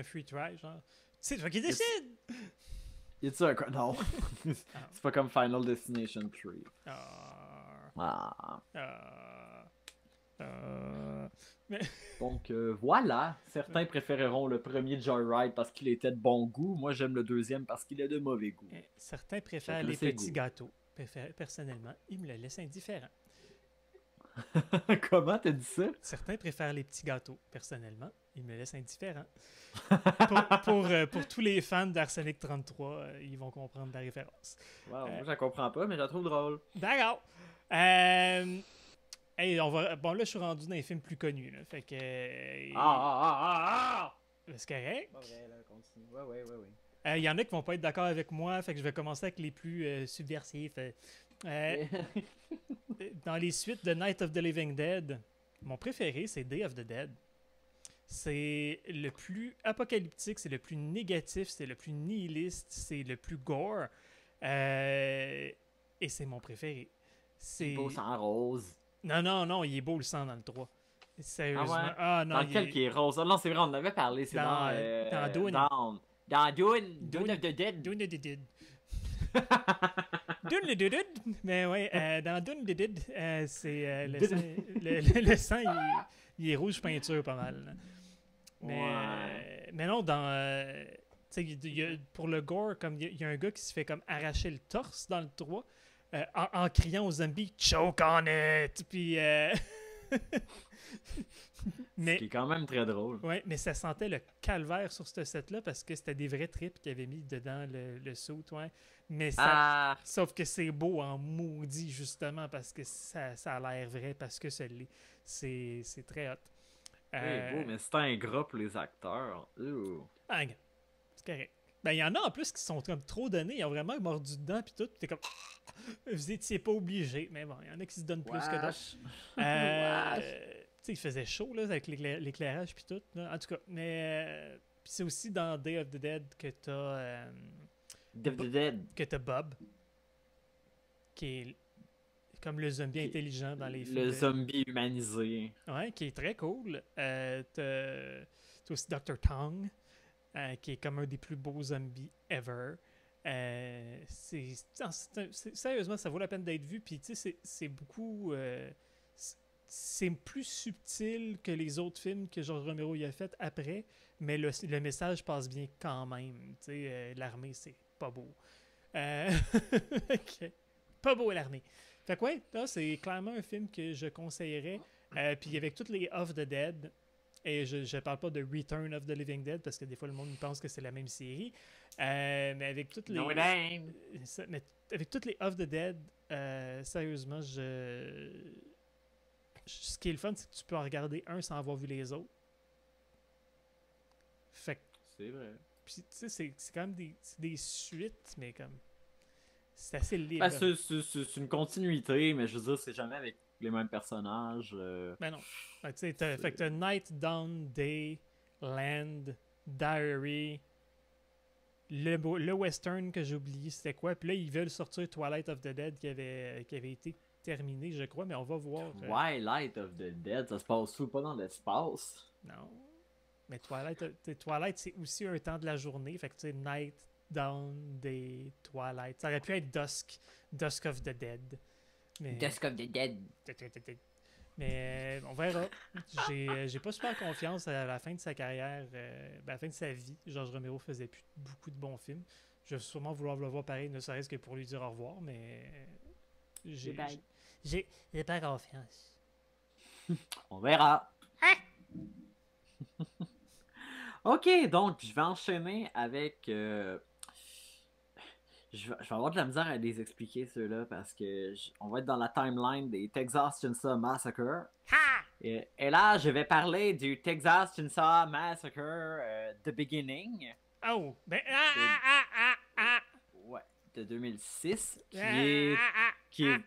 free try, genre? C'est toi qui décide! Y a-tu un. Non. Ah. C'est pas comme Final Destination 3. Ah. Ah. Ah. Ah. Mais Donc voilà, certains préféreront le premier Joyride parce qu'il était de bon goût. Moi, j'aime le deuxième parce qu'il est de mauvais goût. certains préfèrent Chacun les ses petits goûts. gâteaux. Personnellement, ils me le laissent indifférent. Comment t'as dit ça? Certains préfèrent les petits gâteaux. Personnellement, ils me laissent indifférent. Pour tous les fans d'Arsenic 33, ils vont comprendre la référence. Wow, moi, je la comprends pas, mais je la trouve drôle. D'accord. Hey, bon, là, je suis rendu dans les films plus connus. Là, fait que. C'est correct. Pas vrai, là, continue. Ouais, ouais, ouais, ouais. Il y en a qui vont pas être d'accord avec moi, fait que je vais commencer avec les plus subversifs. Dans les suites de Night of the Living Dead, mon préféré, c'est Day of the Dead. C'est le plus apocalyptique, c'est le plus négatif, c'est le plus nihiliste, c'est le plus gore. Et c'est mon préféré. C'est Beau sang rose. Non, il est beau le sang dans le 3. Ah Sérieusement. ouais? Ah non, Dans lequel qui est rose? Ah non, c'est vrai, on en avait parlé. C'est dans Dune. Dans Dune of the Dead. Dune de Dead. Dune le Dud. Mais ouais, dans Dune le Dud, c'est le sang, il est rouge peinture pas mal. Là. Mais non, dans. Pour le gore, comme il y a un gars qui se fait comme arracher le torse dans le 3 en criant aux zombies Choke on it! Puis. Ce qui est quand même très drôle. Ouais, mais ça sentait le calvaire sur ce set-là parce que c'était des vrais tripes qu'ils avaient mis dedans le suit, ouais. Mais ça. Sauf que c'est beau en maudit, justement, parce que ça a l'air vrai, parce que c'est très hot. C'est beau, mais c'est ingrat pour les acteurs. Ah, gars, c'est correct. Ben, il y en a en plus qui sont comme trop donnés, ils ont vraiment mordu dedans, puis tout, puis t'es comme. Vous étiez pas obligé, mais bon, il y en a qui se donnent plus que d'autres. Tu sais, il faisait chaud, là, avec l'éclairage, puis tout. Là. En tout cas, mais. Puis c'est aussi dans Day of the Dead que t'as. Que t'as Bob, qui est comme le zombie intelligent dans les films. Le zombie humanisé. Ouais, qui est très cool. T'as aussi Dr. Tong, qui est comme un des plus beaux zombies ever. Sérieusement, ça vaut la peine d'être vu. Puis, tu sais, c'est beaucoup. C'est plus subtil que les autres films que George Romero y a fait après, mais le message passe bien quand même. Tu sais, l'armée, c'est pas beau. Okay. Pas beau l'armée. Fait que ouais, c'est clairement un film que je conseillerais. Puis avec toutes les Of the Dead, et je parle pas de Return of the Living Dead parce que des fois le monde pense que c'est la même série. Mais avec toutes les. Mais avec toutes les Of the Dead, sérieusement, ce qui est le fun, c'est que tu peux en regarder un sans avoir vu les autres. Fait que. C'est vrai. Puis, tu sais, c'est quand même des suites, mais comme. C'est assez libre. Ben, c'est une continuité, mais je veux dire, c'est jamais avec les mêmes personnages. Ben non. Fait que t'as Night, Dawn, Day, Land, Diary, le western que j'ai oublié c'était quoi. Puis là, ils veulent sortir Twilight of the Dead qui avait été terminé, je crois, mais on va voir. Twilight of the Dead, ça se passe où? Pas dans l'espace? Non. Mais Twilight, c'est aussi un temps de la journée. Fait que tu sais, Night, Dawn, Day, Twilight. Ça aurait pu être Dusk of the Dead. Mais... Dusk of the Dead. Mais on verra. J'ai pas super confiance à la fin de sa carrière, à la fin de sa vie. Georges Romero faisait plus beaucoup de bons films. Je vais sûrement vouloir le voir pareil, ne serait-ce que pour lui dire au revoir, mais j'ai pas confiance. On verra. Ok, donc je vais enchaîner avec. Je vais avoir de la misère à les expliquer ceux-là parce que on va être dans la timeline des Texas Chainsaw Massacre. Et là, je vais parler du Texas Chainsaw Massacre The Beginning. Oh! Ben, Ouais, de 2006. Qui est.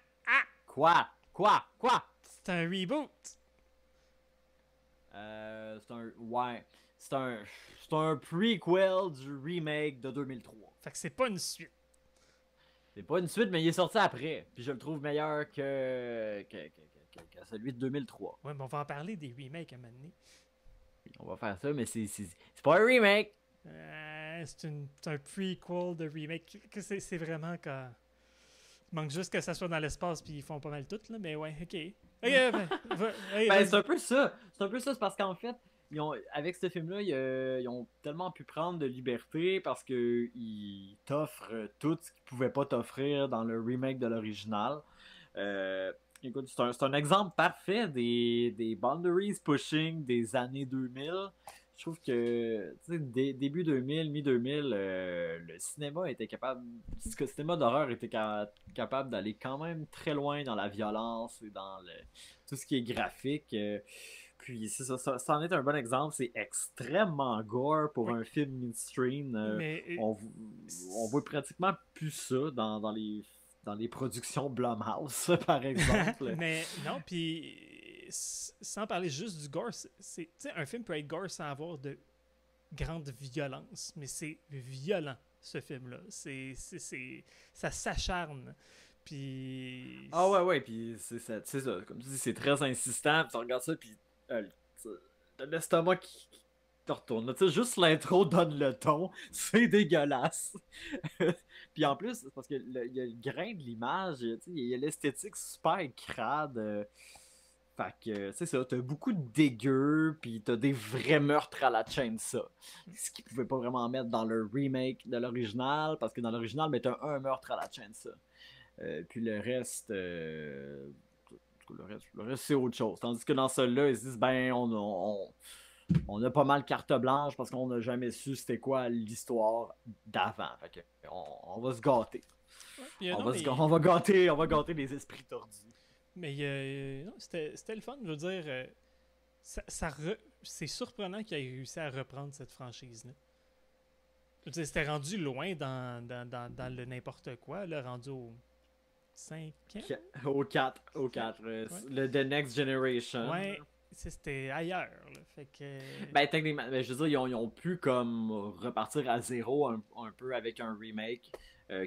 Quoi? C'est un reboot! C'est un prequel du remake de 2003. Fait que c'est pas une suite. C'est pas une suite, mais il est sorti après. Puis je le trouve meilleur que celui de 2003. Ouais, mais on va en parler des remakes à un moment donné. On va faire ça, mais c'est pas un remake. C'est un prequel de remake. C'est vraiment quand... Il manque juste que ça soit dans l'espace puis ils font pas mal tout, là. Mais ouais, ok. C'est un peu ça. C'est parce qu'en fait, avec ce film-là, ils ont tellement pu prendre de liberté parce qu'ils t'offrent tout ce qu'ils pouvaient pas t'offrir dans le remake de l'original. Écoute, c'est un exemple parfait des boundaries pushing des années 2000. Je trouve que début 2000, mi-2000, le cinéma était capable. Le cinéma d'horreur était capable d'aller quand même très loin dans la violence et dans tout ce qui est graphique. Puis ça en est un bon exemple. C'est extrêmement gore pour un film mainstream. On voit pratiquement plus ça dans les productions Blumhouse, par exemple. Mais non, puis sans parler juste du gore, un film peut être gore sans avoir de grande violence, mais c'est violent, ce film-là. Ça s'acharne. Puis... Ah ouais, puis c'est ça. Comme tu dis, c'est très insistant. Puis tu regardes ça, puis t'as l'estomac qui te retourne. Tu sais, juste l'intro donne le ton. C'est dégueulasse. Puis en plus, c'est parce que il y a le grain de l'image, il y a l'esthétique super crade. Fait que, c'est ça, t'as beaucoup de dégueux, puis t'as des vrais meurtres à la Chainsaw. Ce qu'ils pouvaient pas vraiment mettre dans le remake de l'original, parce que dans l'original, mais t'as un meurtre à la Chainsaw. Puis le reste, le reste c'est autre chose. Tandis que dans celui-là, ils se disent, ben, on a pas mal carte blanche parce qu'on n'a jamais su c'était quoi l'histoire d'avant. Fait que, on va se gâter. Ouais, on va gâter les esprits tordus. Mais non, c'était le fun. Je veux dire, c'est surprenant qu'il ait réussi à reprendre cette franchise-là. Je veux dire, c'était rendu loin dans le n'importe quoi, là, rendu au 5 ans? Au 4. Ouais. Le The Next Generation. Ouais, c'était ailleurs. Là. Fait que... Ben, techniquement, je veux dire, ils ont pu comme repartir à zéro un peu avec un remake.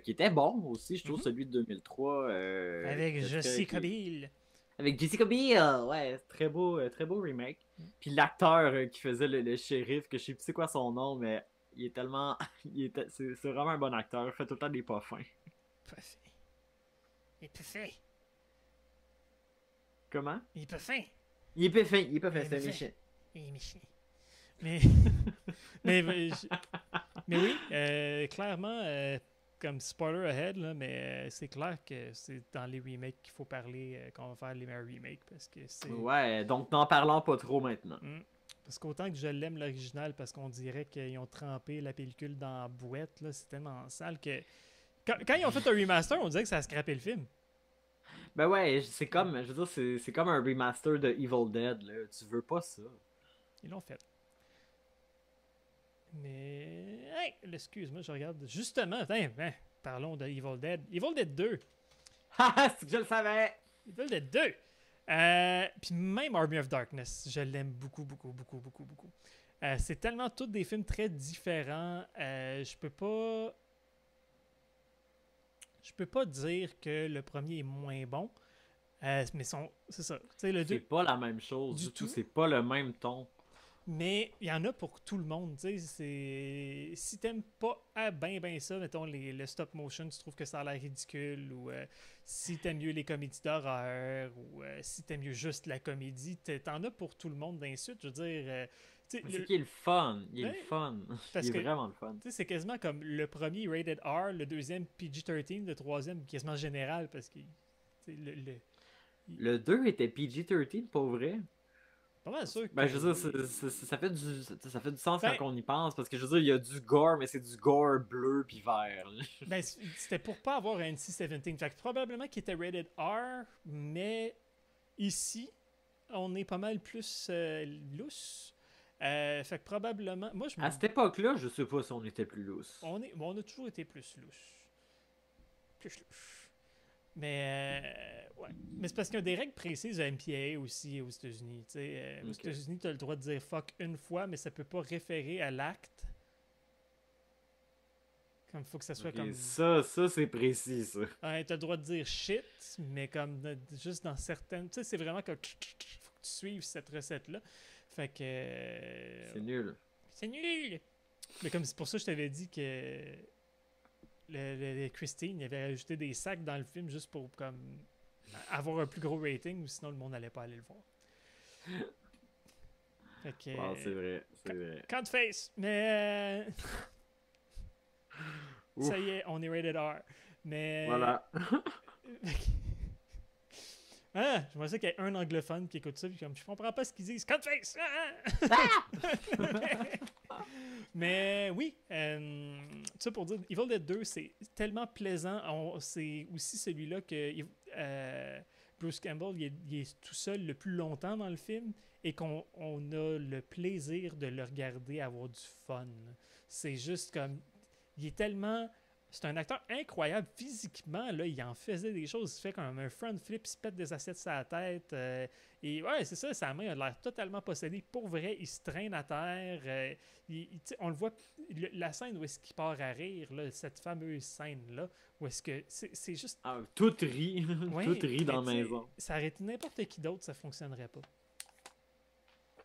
Qui était bon aussi, je trouve, celui de 2003. Avec Jessica Biel. Avec Jessica Biel, ouais, très beau remake. Puis l'acteur qui faisait le shérif, que je sais plus c'est quoi son nom, mais il est tellement. C'est vraiment un bon acteur, il fait tout le temps des pas fins. Parfait. Il est parfait. Comment? Il est pas fin. Il est pas fin, c'est un méchant. Il est méchant. Mais oui, clairement, comme spoiler ahead, là, mais c'est clair que c'est dans les remakes qu'il faut parler, qu'on va faire les meilleurs remakes, parce que c'est... Ouais, donc n'en parlons pas trop maintenant. Parce qu'autant que je l'aime l'original, parce qu'on dirait qu'ils ont trempé la pellicule dans la boîte, là, c'est tellement sale que... Quand ils ont fait un remaster, on dirait que ça a scrappé le film. Ben ouais, c'est comme, je veux dire, c'est comme un remaster de Evil Dead, là. Tu veux pas ça. Ils l'ont fait. Mais... Hey, excuse-moi, je regarde. Justement, parlons de Evil Dead. Evil Dead 2. Haha, c'est que je le savais! Evil Dead 2. Puis même Army of Darkness, je l'aime beaucoup, beaucoup, beaucoup, beaucoup, beaucoup. C'est tellement tous des films très différents. Je peux pas dire que le premier est moins bon, mais c'est ça. Tu sais, le C'est 2, pas la même chose du du tout, tout. c'est pas le même ton. Mais il y en a pour tout le monde. Tu sais, si t'aimes pas ben ça, mettons le stop motion, tu trouves que ça a l'air ridicule, ou si t'aimes mieux les comédies d'horreur, ou si t'aimes mieux juste la comédie, t'en as pour tout le monde d'insulte. Je veux dire, tu sais, Mais c'est qu'il est le fun, il est le ouais, fun, il parce est que vraiment le fun. tu sais, c'est quasiment comme le premier rated R, le deuxième PG-13, le troisième quasiment général, parce que tu sais, il- Le 2 était PG-13, pour vrai. pas mal sûr Ben, que je veux dire, oui. ça fait du sens quand Ben, on y pense, parce que je veux dire, il y a du gore, mais c'est du gore bleu puis vert. Là. Ben, c'était pour pas avoir un NC-17. Fait que probablement qu'il était rated R, mais ici, on est pas mal plus lousse. Fait que probablement. Moi, À cette époque-là, je sais pas si on était plus lousse. on a toujours été plus lousse. Plus louche. Mais, ouais. Mais c'est parce qu'il y a des règles précises à MPAA aussi aux États-Unis. Aux Ok. États-Unis, tu as le droit de dire fuck une fois, mais ça peut pas référer à l'acte. Comme il faut que ça soit Ok, comme. ça c'est précis, ça. Ouais, t'as le droit de dire shit, mais comme juste dans certaines. Tu sais, c'est vraiment comme. Faut que tu suives cette recette-là. Fait que. C'est nul. C'est nul! Mais comme c'est pour ça que je t'avais dit que. Christine, il avait ajouté des sacs dans le film juste pour comme avoir un plus gros rating, ou sinon le monde n'allait pas aller le voir. Fait que. Wow, c'est vrai, c'est vrai. Can't face! Mais. Ouf, Ça y est, on est rated R. Mais. voilà. Ah, j'aimerais ça qu'il y ait un anglophone qui écoute ça, puis comme je comprends pas ce qu'ils disent. Cutface! Mais oui, ça pour dire, Evil Dead 2, c'est tellement plaisant. C'est aussi celui-là que Bruce Campbell, il est tout seul le plus longtemps dans le film et qu'on a le plaisir de le regarder avoir du fun. C'est juste comme. Il est tellement. C'est un acteur incroyable physiquement. Là, il en faisait des choses. Il fait comme un front flip, il se pète des assiettes sur la tête. Et ouais, c'est ça, sa main a l'air totalement possédée. Pour vrai, il se traîne à terre. On le voit, la scène où est-ce qu'il part à rire, là, cette fameuse scène-là, où est-ce que c'est juste. Ah, tout rit, tout Ouais, rit mais dans tu la sais, maison. ça aurait été n'importe qui d'autre, ça fonctionnerait pas.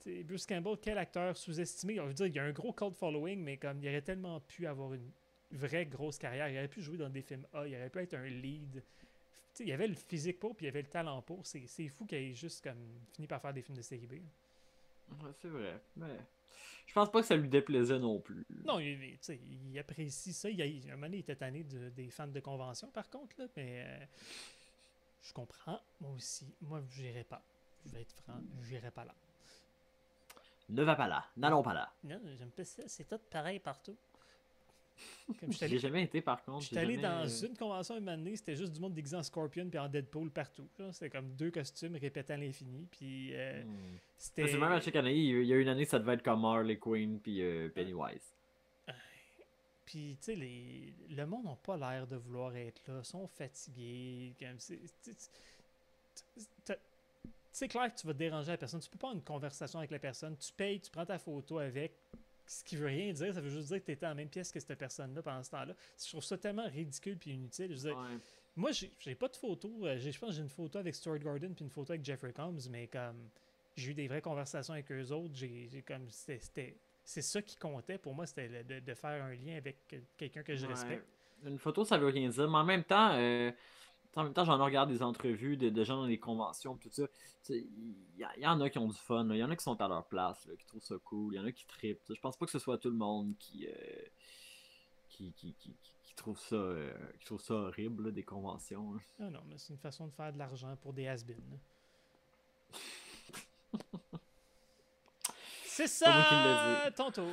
T'sais, Bruce Campbell, quel acteur sous-estimé. On veut dire, il y a un gros cult following, mais comme il aurait tellement pu avoir une vraie grosse carrière, il aurait pu jouer dans des films A, il aurait pu être un lead. T'sais, il y avait le physique pour, puis il y avait le talent pour. C'est fou qu'il ait juste comme fini par faire des films de série B. Ouais, c'est vrai, mais je pense pas que ça lui déplaisait non plus. Non, il apprécie ça. Un moment donné, il était tanné des fans de convention, par contre, là, mais je comprends. Moi aussi. Moi, je n'irai pas. Je vais être franc, je n'irai pas là. Ne va pas là, n'allons pas là. Non, j'aime pas ça. C'est tout pareil partout. Comme je suis J'y ai allé, jamais été par contre, j'ai allé jamais. dans une convention un moment donné, c'était juste du monde déguisé en Scorpion puis en Deadpool partout. C'était comme deux costumes répétés à l'infini. Puis C'est même à c'était. chaque année, il y a une année ça devait être comme Harley Quinn puis Pennywise. Puis, tu sais, le monde n'a pas l'air de vouloir être là. Ils sont fatigués. C'est clair que tu vas te déranger la personne. Tu peux pas avoir une conversation avec la personne. Tu payes, tu prends ta photo avec. Ce qui veut rien dire. Ça veut juste dire que tu étais en même pièce que cette personne-là pendant ce temps-là. Je trouve ça tellement ridicule puis inutile. Je veux dire, Ouais. moi, j'ai pas de photo. Je pense que j'ai une photo avec Stuart Gordon puis une photo avec Jeffrey Combs, mais comme j'ai eu des vraies conversations avec eux autres, comme c'est ça qui comptait pour moi, c'était de faire un lien avec quelqu'un que je Ouais. respecte. Une photo, ça veut rien dire, mais en même temps, j'en regarde des entrevues de gens dans des conventions, tout ça. Il y en a qui ont du fun, il y en a qui sont à leur place, là, qui trouvent ça cool, il y en a qui trippent. Je pense pas que ce soit tout le monde qui trouve ça horrible, là, des conventions. Là. Ah non, mais c'est une façon de faire de l'argent pour des has-beens. C'est C'est pas moi qui le ça, dis. tonto.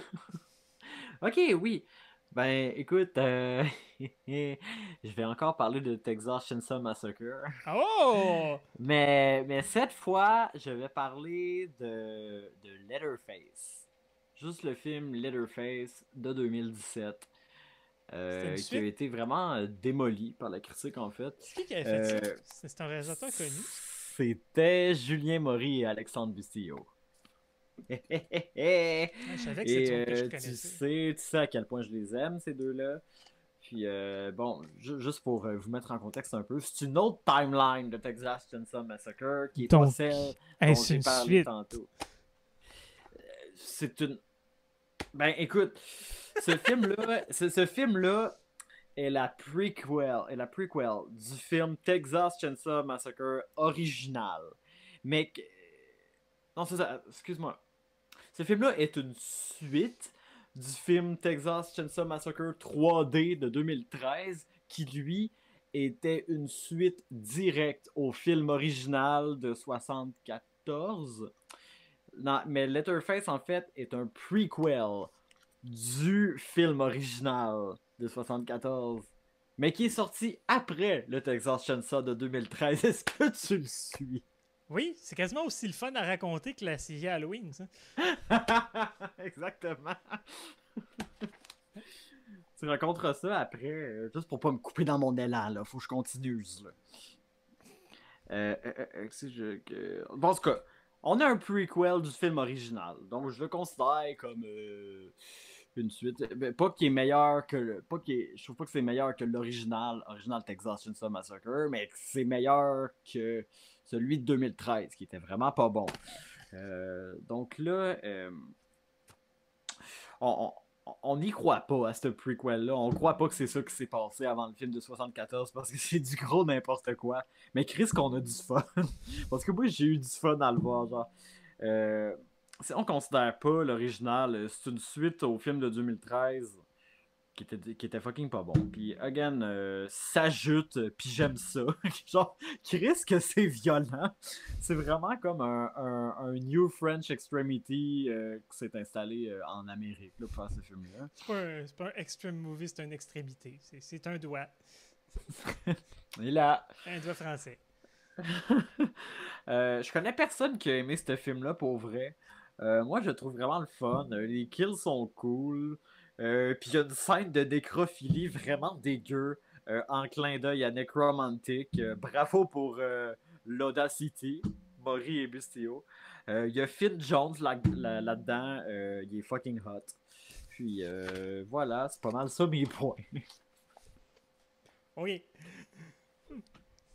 Ok, oui. Ben, écoute, je vais encore parler de Texas Chainsaw Massacre. Oh! Mais cette fois, je vais parler de Leatherface. Juste le film Leatherface de 2017. C'était une Qui a suite. été vraiment démoli par la critique en fait. C'est qui avait fait ça? Euh, C'est un réalisateur connu. c'était Julien Maury et Alexandre Bustillo. Ouais, je savais que c'était du monde que je Tu connaissais. sais à quel point je les aime, ces deux-là. Puis, bon, juste pour vous mettre en contexte un peu, c'est une autre timeline de Texas Chainsaw Massacre qui est pas Donc, celle hey, dont c'est j'ai une parlé suite. tantôt. C'est une... Ben, écoute, ce film-là est la prequel du film Texas Chainsaw Massacre original. Mais... Non, c'est ça, excuse-moi. Ce film-là est une suite du film Texas Chainsaw Massacre 3D de 2013, qui lui était une suite directe au film original de 74. Non, mais Letterface, en fait, est un prequel du film original de 74, mais qui est sorti après le Texas Chainsaw de 2013. Est-ce que tu le suis? Oui, c'est quasiment aussi le fun à raconter que la série Halloween, ça. Exactement. Tu rencontres ça après, juste pour pas me couper dans mon élan, là. Faut que je continue, là. Bon, en tout cas, on a un prequel du film original, donc je le considère comme une suite. Ben, pas qu'il est meilleur que je trouve pas que c'est meilleur que original Texas Chainsaw Massacre, mais que c'est meilleur que celui de 2013, qui était vraiment pas bon. Donc là, on, on n'y croit pas à ce prequel-là. On croit pas que c'est ça qui s'est passé avant le film de 74 parce que c'est du gros n'importe quoi. Mais Chris, qu'on a du fun. Parce que moi, j'ai eu du fun à le voir. Genre, si on considère pas l'original, c'est une suite au film de 2013 qui était fucking pas bon. Puis, again, s'ajoute, puis j'aime ça. Genre, Chris, que c'est violent. C'est vraiment comme un New French Extremity qui s'est installé en Amérique là, pour faire ce film-là. C'est pas un extreme movie, c'est une extrémité. C'est un doigt. Et là, Un doigt français. je connais personne qui a aimé ce film-là pour vrai. Moi, je le trouve vraiment le fun. Les kills sont cool. Puis il y a une scène de nécrophilie vraiment dégueu en clin d'œil à Necromantic. Bravo pour l'Audacity, Maury et Bustillo. Il y a Finn Jones là-dedans. Il est fucking hot. Puis voilà, c'est pas mal ça mes points. Oui.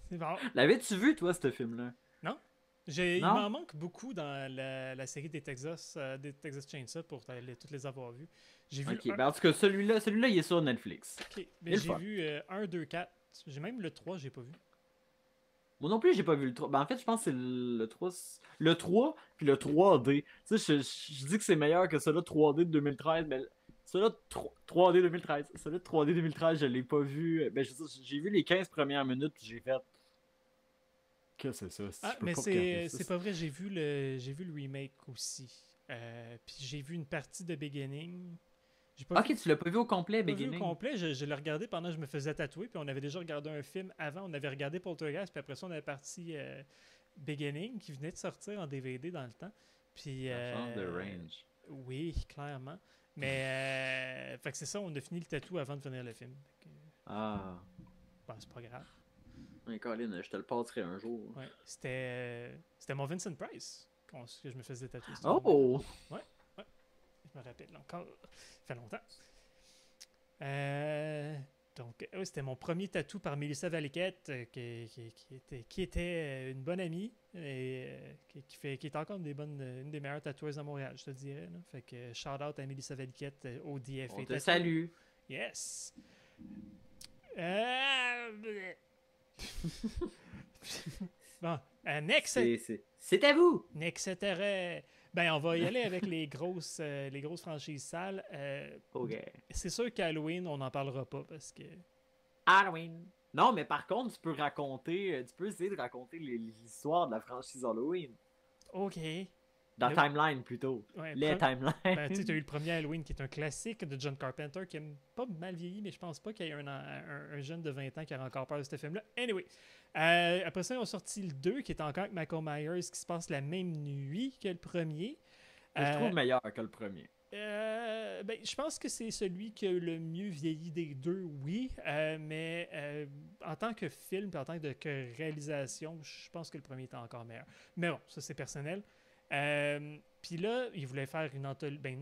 C'est bon. L'avais-tu vu, toi, ce film-là? Non? Il Non? m'en manque beaucoup dans la série des Texas Chainsaw pour toutes les avoir vus. J'ai vu Ok, ben en tout cas, celui-là, il est sur Netflix. Ok, Il mais est le j'ai fun. vu 1, 2, 4. J'ai même le 3, j'ai pas vu. Moi non plus, j'ai pas vu le 3. Ben, en fait, je pense que c'est le 3. Le 3 puis le 3D. Tu sais, je dis que c'est meilleur que celui-là 3D de 2013, mais celui-là 3D 2013. Celui-là 3D 2013, je l'ai pas vu. Ben, j'ai vu les 15 premières minutes, puis j'ai fait. Que c'est ça? Ah, Je peux mais pas regarder ça. c'est pas vrai, j'ai vu le remake aussi. Puis j'ai vu une partie de Beginning. J'ai pas vu, Ok, tu l'as pas vu au complet, pas vu au Beginning? complet, je l'ai regardé pendant que je me faisais tatouer, puis on avait déjà regardé un film avant, on avait regardé Poltergeist, puis après ça on avait parti Beginning qui venait de sortir en DVD dans le temps. Puis La chance de range. oui, clairement. Mais fait que c'est ça, on a fini le tatou avant de finir le film. Fait que, Ah. bon, c'est pas grave. Ouais, Colin, je te le passerai un jour. Ouais, c'était mon Vincent Price que je me faisais tatouer. Oh! Ouais, ouais, je me rappelle encore. Ça fait longtemps. Donc, oui, c'était mon premier tatou par Melissa Valiquette, qui était une bonne amie et qui est encore une des meilleures tatoueuses à Montréal, je te dirais. Là. Fait que shout out à Melissa Valiquette au DFA On te Tattoo. salue! Yes! Bon, next, C'est à vous! next, ben, on va y aller avec les grosses franchises sales. Ok. C'est sûr qu'Halloween, on n'en parlera pas parce que. Halloween. Non, mais par contre, tu peux essayer de raconter l'histoire de la franchise Halloween. Ok. Dans Le- Timeline plutôt. Ouais, Les timelines. ben, tu sais, as eu le premier Halloween qui est un classique de John Carpenter qui a pas mal vieilli, mais je pense pas qu'il y ait un jeune de 20 ans qui a encore peur de ce film-là. Anyway. Après ça, ils ont sorti le 2 qui est encore avec Michael Myers qui se passe la même nuit que le premier. Je trouve meilleur que le premier. Ben, je pense que c'est celui qui a le mieux vieilli des deux, oui. Mais en en tant que film et en tant que réalisation, je pense que le premier était encore meilleur. Mais bon, ça c'est personnel. Puis là, ils voulaient faire une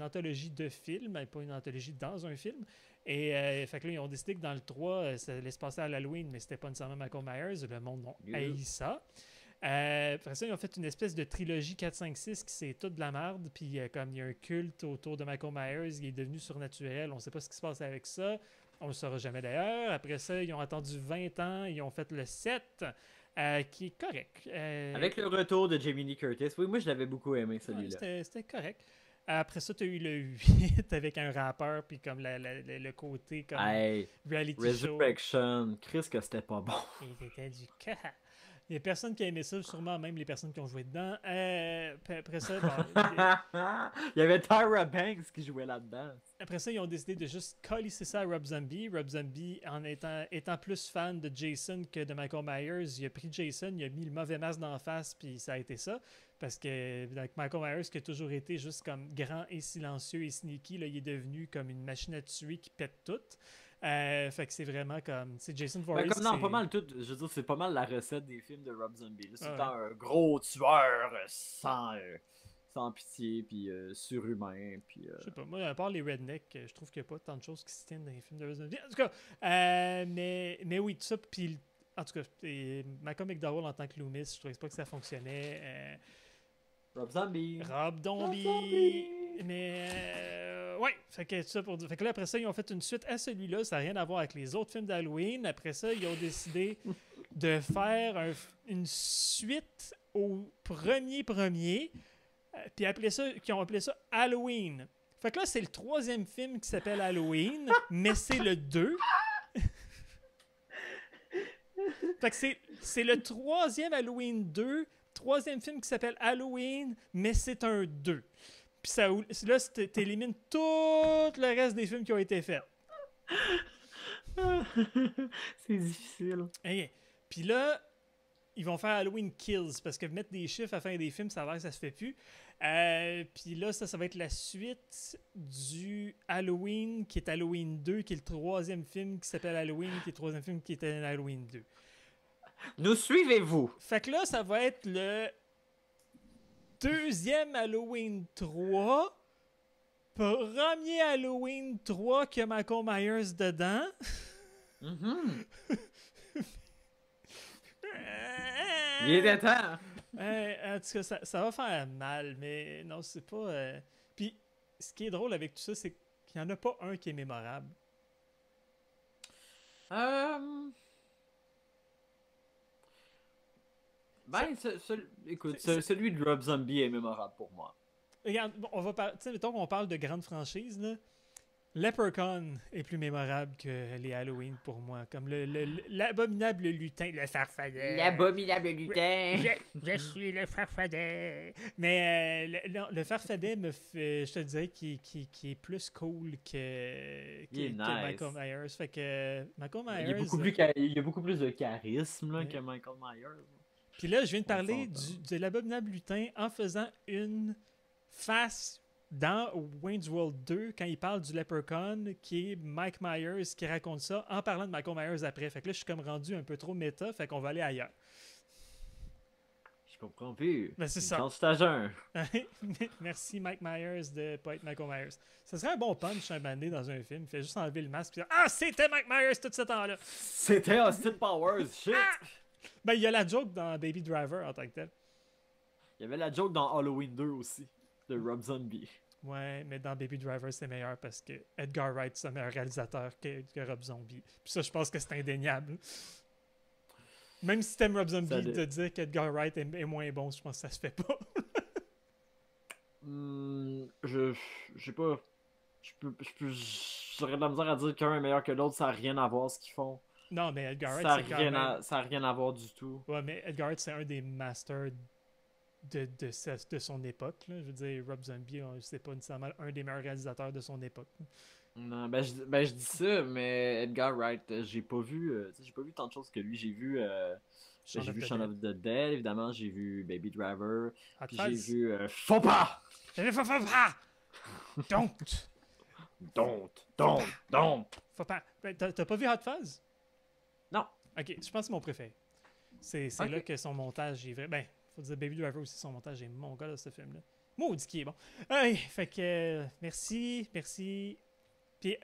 anthologie de films, mais pas une anthologie dans un film. Et fait que là, ils ont décidé que dans le 3, ça allait se passer à l'Halloween, mais c'était pas nécessairement Michael Myers. Le monde a haï ça. Après ça, ils ont fait une espèce de trilogie 4, 5, 6 qui c'est toute de la merde. Puis comme il y a un culte autour de Michael Myers, il est devenu surnaturel. On sait pas ce qui se passe avec ça. On le saura jamais d'ailleurs. Après ça, ils ont attendu 20 ans. Ils ont fait le 7. Qui est correct. Avec le retour de Jamie Lee Curtis, oui, moi je l'avais beaucoup aimé celui-là. Ouais, c'était correct. Après ça, tu as eu le 8 avec un rappeur, puis comme le côté comme reality Resurrection, Chris, que c'était pas bon. Il était du cas. Il y a personne qui a aimé ça, sûrement même les personnes qui ont joué dedans. Après ça, il y avait Tyra Banks qui jouait là-dedans. Après ça, ils ont décidé de juste colisser ça à Rob Zombie. Rob Zombie, en étant plus fan de Jason que de Michael Myers, il a pris Jason, il a mis le mauvais masque d'en face, puis ça a été ça. Parce que avec Michael Myers, qui a toujours été juste comme grand et silencieux et sneaky, là, il est devenu comme une machine à tuer qui pète tout. Fait que c'est vraiment comme Jason Voorhees. Comme dans pas mal tout, je veux dire, c'est pas mal la recette des films de Rob Zombie. C'est un gros tueur sans pitié, puis surhumain. Puis, je sais pas, moi, à part les rednecks, je trouve qu'il n'y a pas tant de choses qui se tiennent dans les films de Rob Zombie. En tout cas, mais oui, tout ça. Puis, en tout cas, Malcolm McDowell en tant que Loomis, je trouvais pas que ça fonctionnait. Rob Zombie. Mais ouais, fait que là, après ça, ils ont fait une suite à celui-là. Ça n'a rien à voir avec les autres films d'Halloween. Après ça, ils ont décidé de faire une suite au premier. Puis ils ont appelé ça Halloween. Fait que là, c'est le 3e film qui s'appelle Halloween, mais c'est le 2. Fait que c'est le 3e Halloween 2, 3e film qui s'appelle Halloween, mais c'est un 2. Puis là, t'élimines tout le reste des films qui ont été faits. C'est difficile. Okay. Puis là, ils vont faire Halloween Kills, parce que mettre des chiffres à la fin des films, ça a l'air que ça se fait plus. Puis là, ça va être la suite du Halloween, qui est Halloween 2, qui est le 3e film qui s'appelle Halloween, qui est le 3e film qui était Halloween 2. Nous suivez-vous? Fait que là, ça va être le 2e Halloween 3, premier Halloween 3 qui a Michael Myers dedans. Il était temps. En tout cas, ça va faire mal, mais non, c'est pas... Puis, ce qui est drôle avec tout ça, c'est qu'il n'y en a pas un qui est mémorable. Écoute, celui de Rob Zombie est mémorable pour moi. Regarde, on va mettons qu'on parle de grandes franchises, là. Leprechaun est plus mémorable que les Halloween pour moi. Comme l'abominable lutin, le farfadet. L'abominable lutin. Je suis le farfadet. Mais le farfadet me fait, je te dirais, qui est plus cool que Michael Myers. Fait que Michael Myers... Il y a beaucoup plus de charisme que Michael Myers. Puis là, je viens de parler de l'abominable lutin en faisant une face dans Wayne's World 2, quand il parle du Leprechaun, qui est Mike Myers, qui raconte ça en parlant de Michael Myers après. Fait que là, je suis comme rendu un peu trop méta, fait qu'on va aller ailleurs. Je comprends plus. Ben, c'est ça. Quand tu à jeun. Merci Mike Myers de pas être Michael Myers. Ça serait un bon punch un bandé dans un film. Il fait juste enlever le masque. Puis c'était Mike Myers tout ce temps-là. C'était Austin Powers, shit. Ben, il y a la joke dans Baby Driver en tant que tel. Il y avait la joke dans Halloween 2 aussi, de Rob Zombie. Ouais, mais dans Baby Driver, c'est meilleur parce que Edgar Wright, c'est un meilleur réalisateur que Rob Zombie. Puis ça, je pense que c'est indéniable. Même si t'aimes Rob Zombie, de dire qu'Edgar Wright est moins bon, je pense que ça se fait pas. Je sais pas. J'aurais de la misère à dire qu'un est meilleur que l'autre, ça n'a rien à voir ce qu'ils font. Non, mais Edgar Wright, ça n'a rien à voir du tout. Ouais, mais Edgar Wright, c'est un des masters de son époque. Là. Je veux dire, Rob Zombie, c'est pas nécessairement un des meilleurs réalisateurs de son époque. Non, je dis ça, mais Edgar Wright, j'ai pas vu tant de choses que lui. J'ai vu Shaun of the Dead, évidemment, j'ai vu Baby Driver, puis j'ai vu Faut pas! J'ai vu Faut pas! Don't! Don't! Faut pas! T'as pas vu Hot Fuzz? Non. Ok, je pense que c'est mon préféré. C'est Ok. là que son montage est vrai. Ben, faut dire Baby Driver aussi, son montage est mon gars de ce film-là. Maudit qui est bon. Hey, fait que merci, merci. Puis,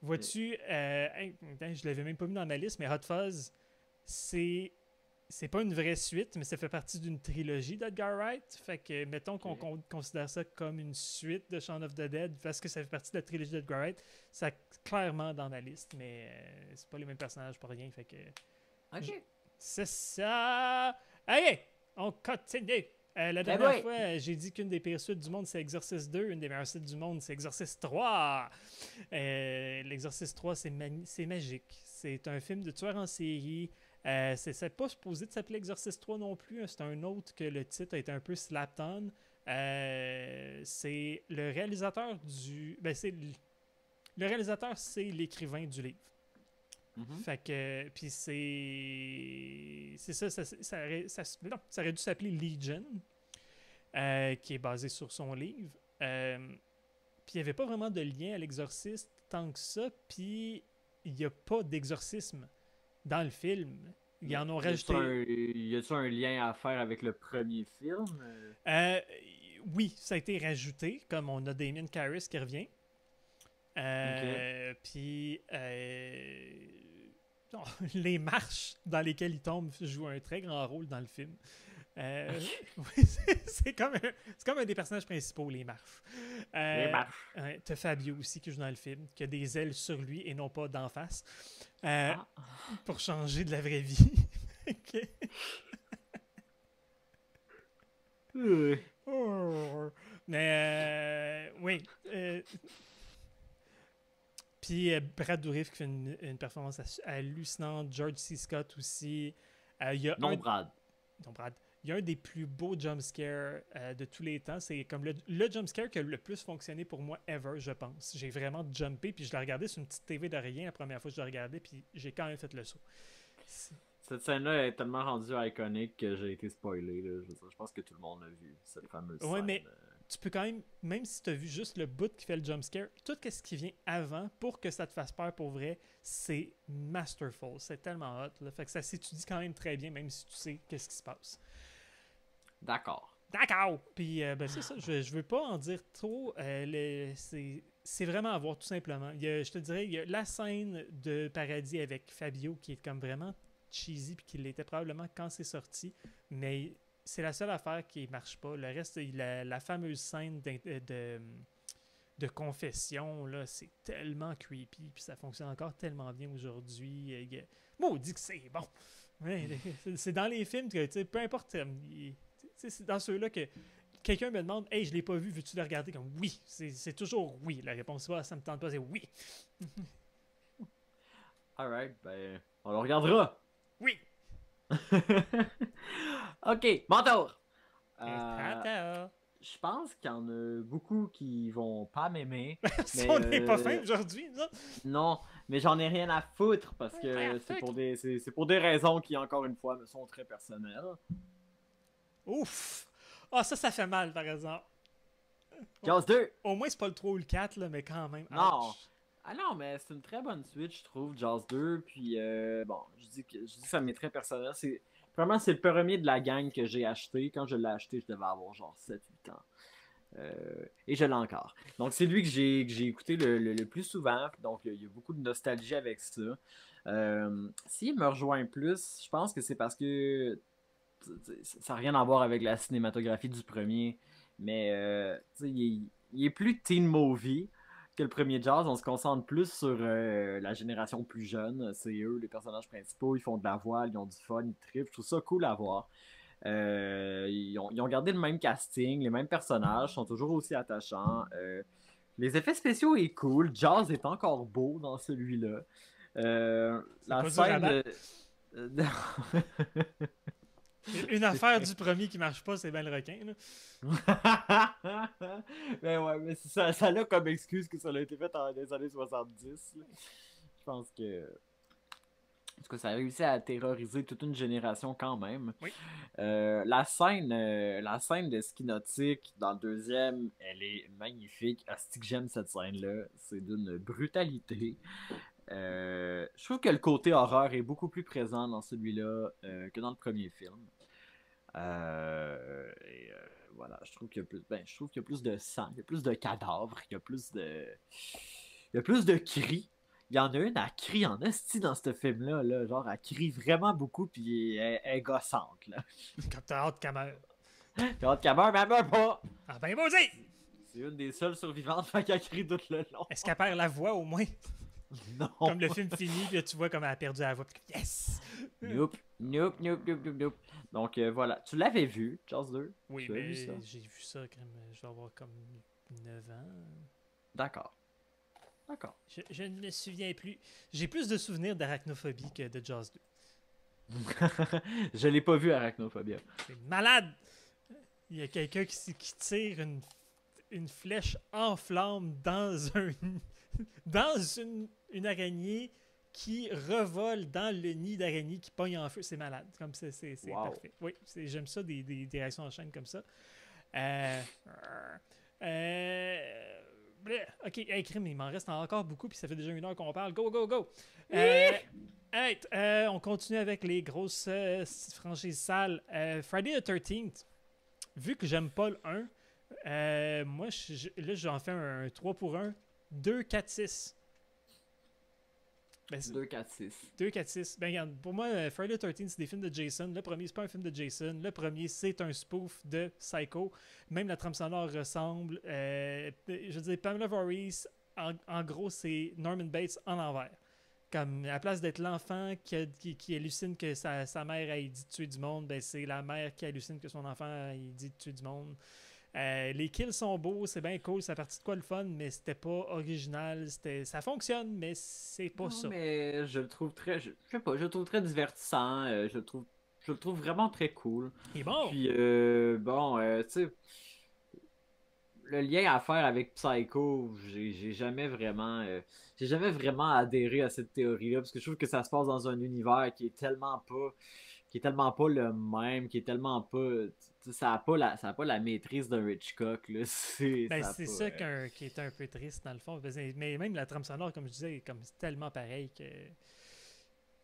vois-tu, hey, putain, je l'avais même pas mis dans ma liste, mais Hot Fuzz, c'est c'est pas une vraie suite, mais ça fait partie d'une trilogie d'Edgar Wright. Fait que, mettons qu'on Ok. considère ça comme une suite de Shaun of the Dead, parce que ça fait partie de la trilogie d'Edgar Wright, c'est clairement dans ma liste, mais c'est pas les mêmes personnages pour rien. Fait que, Ok. c'est ça. Allez, on continue. La Ben dernière oui. fois, j'ai dit qu'une des pires suites du monde, c'est Exorcist 2. Une des meilleures suites du monde, c'est Exorcist 3. L'Exorcist 3, c'est magique. C'est un film de tueur en série. C'est pas supposé de s'appeler Exorcist 3 non plus. C'est un autre que le titre a été un peu slapped on. C'est le réalisateur du. Ben, le réalisateur, c'est l'écrivain du livre. Mhm. Fait que. Puis c'est ça, non, ça aurait dû s'appeler Legion, qui est basé sur son livre. Puis il n'y avait pas vraiment de lien à l'exorciste tant que ça. Puis il n'y a pas d'exorcisme dans le film. Ils en ont rajouté. Y a-tu un lien à faire avec le premier film? Euh, oui, ça a été rajouté, comme on a Damien Karras qui revient. Ok. Puis non, les marches dans lesquelles il tombe jouent un très grand rôle dans le film. Oui, c'est comme un des personnages principaux, les marches. Les marches. T'as Fabio aussi qui joue dans le film, qui a des ailes sur lui et non pas d'en face, euh, Ah. pour changer de la vraie vie. Ok. Oh. Mais oui. Puis Brad Dourif qui fait une performance hallucinante. George C. Scott aussi. Il y a Non, Brad. non, Brad. Il y a un des plus beaux jumpscares de tous les temps. C'est comme le jumpscare qui a le plus fonctionné pour moi ever, je pense. J'ai vraiment jumpé, puis je l'ai regardé sur une petite TV de rien la première fois que je l'ai regardé, puis j'ai quand même fait le saut. Cette scène-là est tellement rendue iconique que j'ai été spoilé. Là. Je pense que tout le monde a vu cette fameuse Ouais, scène. mais tu peux quand même si tu as vu juste le bout qui fait le jumpscare, tout ce qui vient avant pour que ça te fasse peur pour vrai, c'est masterful. C'est tellement hot. Là. Fait que ça s'étudie quand même très bien, même si tu sais qu'est-ce qui se passe. D'accord. D'accord! Puis, ben c'est ça, je veux pas en dire trop. C'est vraiment à voir, tout simplement. Je te dirais, il y a la scène de Paradis avec Fabio qui est comme vraiment cheesy, puis qui l'était probablement quand c'est sorti, mais c'est la seule affaire qui marche pas. Le reste, la fameuse scène de confession, là, c'est tellement creepy, puis ça fonctionne encore tellement bien aujourd'hui. Maudit que c'est bon! Ouais, c'est dans les films que, tu sais, peu importe. C'est dans ceux-là que quelqu'un me demande Hey, je l'ai pas vu, veux-tu le regarder? Comme oui, c'est toujours oui. La réponse va, ça me tente pas, c'est oui. Alright, ben, on le regardera. Oui! Ok, mon tour. Ta ta. Je pense qu'il y en a beaucoup qui vont pas m'aimer. Si Mais on n'est pas fin aujourd'hui, ça. non, mais j'en ai rien à foutre parce que c'est pour des raisons qui, encore une fois, me sont très personnelles. Ouf! Ah, ça fait mal, par exemple. Jaws 2! Au moins, c'est pas le 3 ou le 4, là, mais quand même. Non! Ouch. Ah non, mais c'est une très bonne suite, je trouve, Jaws 2. Puis, bon, je dis que ça m'est très personnel. Vraiment, c'est le premier de la gang que j'ai acheté. Quand je l'ai acheté, je devais avoir genre 7-8 ans. Et je l'ai encore. Donc, c'est lui que j'ai écouté le plus souvent. Donc, il y a beaucoup de nostalgie avec ça. S'il me rejoint plus, je pense que c'est parce que ça n'a rien à voir avec la cinématographie du premier. Mais il est plus teen movie que le premier Jaws. On se concentre plus sur la génération plus jeune. C'est eux, les personnages principaux. Ils font de la voile, ils ont du fun, ils trippent. Je trouve ça cool à voir. Ils ont gardé le même casting, les mêmes personnages, sont toujours aussi attachants. Les effets spéciaux est cool. Jaws est encore beau dans celui-là. C'est La pas dur à scène battre. de... Une affaire du premier qui marche pas, c'est ben le requin, là. Mais ouais, mais ça a comme excuse que ça a été fait dans les années 70. Là. Je pense que. En tout cas, ça a réussi à terroriser toute une génération quand même. Oui. La scène de ski nautique dans le deuxième, elle est magnifique. Asti que j'aime cette scène-là. C'est d'une brutalité. Je trouve que le côté horreur est beaucoup plus présent dans celui-là que dans le premier film. Voilà, je trouve qu'il y a plus, je trouve qu'il y a plus de sang, il y a plus de cadavres, il y a plus de cris. Il y en a une, elle crie en esti dans ce film-là, là, genre, elle crie vraiment beaucoup, puis elle est gossante, là. Quand t'as hâte qu'elle meure. J'ai hâte qu'elle meure, mais elle meurt pas! Ah ben, vas-y! C'est une des seules survivantes, fait qu'elle crie tout le long. Est-ce qu'elle perd la voix au moins? Non! Comme le film finit, puis là, tu vois comme elle a perdu la voix. Puis yes! Nope, nope, nope, nope, nope, nope. Donc voilà, tu l'avais vu, Charles 2? Oui, Tu as mais vu ça? j'ai vu ça, je dois avoir comme 9 ans. D'accord. D'accord. Je ne me souviens plus. J'ai plus de souvenirs d'arachnophobie que de Jaws 2. Je l'ai pas vu, Arachnophobia. C'est malade! Il y a quelqu'un qui tire une flèche en flamme dans une araignée qui revole dans le nid d'araignée qui pogne en feu. C'est malade. Comme c'est Wow. parfait. Oui, j'aime ça, des réactions en chaîne comme ça. Ok, hey, crime, il m'en reste encore beaucoup, puis ça fait déjà 1 heure qu'on parle. Go, go, go! On continue avec les grosses franchises sales. Friday the 13th, vu que j'aime pas le 1, moi, là, j'en fais un 3 pour 1, 2, 4, 6. Ben, 2, 4, 6. 2, 4, 6. Ben, regarde, pour moi, Friday the 13th, c'est des films de Jason. Le premier, c'est pas un film de Jason. Le premier, c'est un spoof de Psycho. Même la trame sonore ressemble. Je veux dire, Pamela Voorhees, en gros, c'est Norman Bates en envers. Comme, à la place d'être l'enfant qui hallucine que sa mère a dit de tuer du monde, ben, c'est la mère qui hallucine que son enfant a dit de tuer du monde. Les kills sont beaux, c'est bien cool, ça a parti de quoi le fun, mais c'était pas original. Ça fonctionne, mais c'est pas Non, ça. mais je le trouve très, je sais pas, je le trouve très divertissant. Je le trouve vraiment très cool. Et bon, Puis bon, tu sais, le lien à faire avec Psycho, j'ai jamais vraiment adhéré à cette théorie-là parce que je trouve que ça se passe dans un univers qui est tellement pas le même, qui est tellement pas, tu sais, ça a pas la maîtrise d'un Hitchcock là. ben, Ça a c'est pas, ça qui est un peu triste dans le fond. Mais même la trame sonore, comme je disais, c'est tellement pareil que.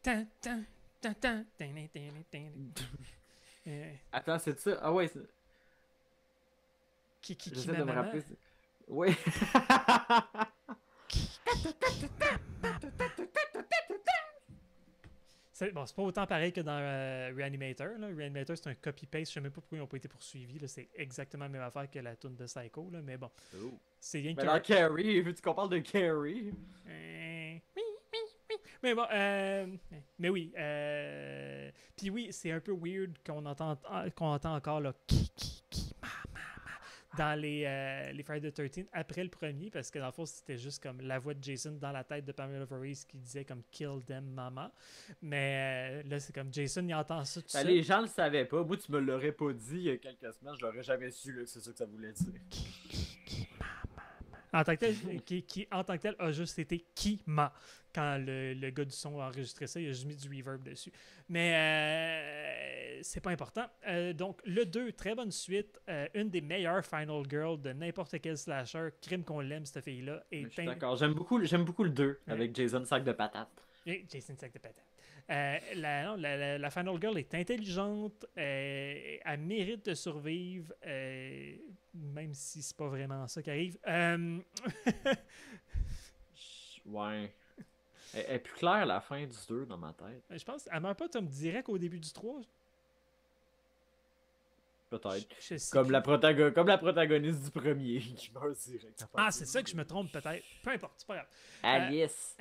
Tan, tan, tan, tan, tan, tan, tan, tan. Attends, c'est ça? Ah ouais, Qui j'essaie ma de me maman? rappeler. Oui. Bon, c'est pas autant pareil que dans Reanimator. Là. Reanimator, c'est un copy-paste. Je sais même pas pourquoi ils n'ont pas été poursuivis. Là. C'est exactement la même affaire que la tune de Psycho. Là. Mais bon, Oh. c'est rien Mais que. dans Carrie, veux-tu qu'on parle de Carrie? Oui, oui, oui. Mais bon, mais oui. Puis oui, c'est un peu weird qu'on entend encore là, dans les Friday the 13 après le premier, parce que dans le fond, c'était juste comme la voix de Jason dans la tête de Pamela Voorhees qui disait comme Kill them, mama. Mais là, c'est comme Jason, il entend ça tout seul. Les gens le savaient pas. Moi, tu me l'aurais pas dit il y a quelques semaines. Je l'aurais jamais su là, que c'est ça que ça voulait dire. En tant que tel, qui en tant que tel a juste été Kima. Quand le gars du son a enregistré ça, il a juste mis du reverb dessus. Mais c'est pas important. Donc, le 2, très bonne suite. Une des meilleures Final Girl de n'importe quel slasher. Crime qu'on l'aime, cette fille-là. Je suis d'accord. J'aime beaucoup le 2 avec Jason Sac de patate. Et Jason Sac de patate. La Final Girl est intelligente. Elle mérite de survivre. Même si c'est pas vraiment ça qui arrive. Ouais. Elle est plus claire la fin du 2 dans ma tête. Je pense qu'elle meurt pas comme direct au début du 3. Peut-être. Comme la protagoniste du premier qui meurt direct. Ah, c'est ça que je me trompe peut-être. Peu importe, c'est pas grave. Alice.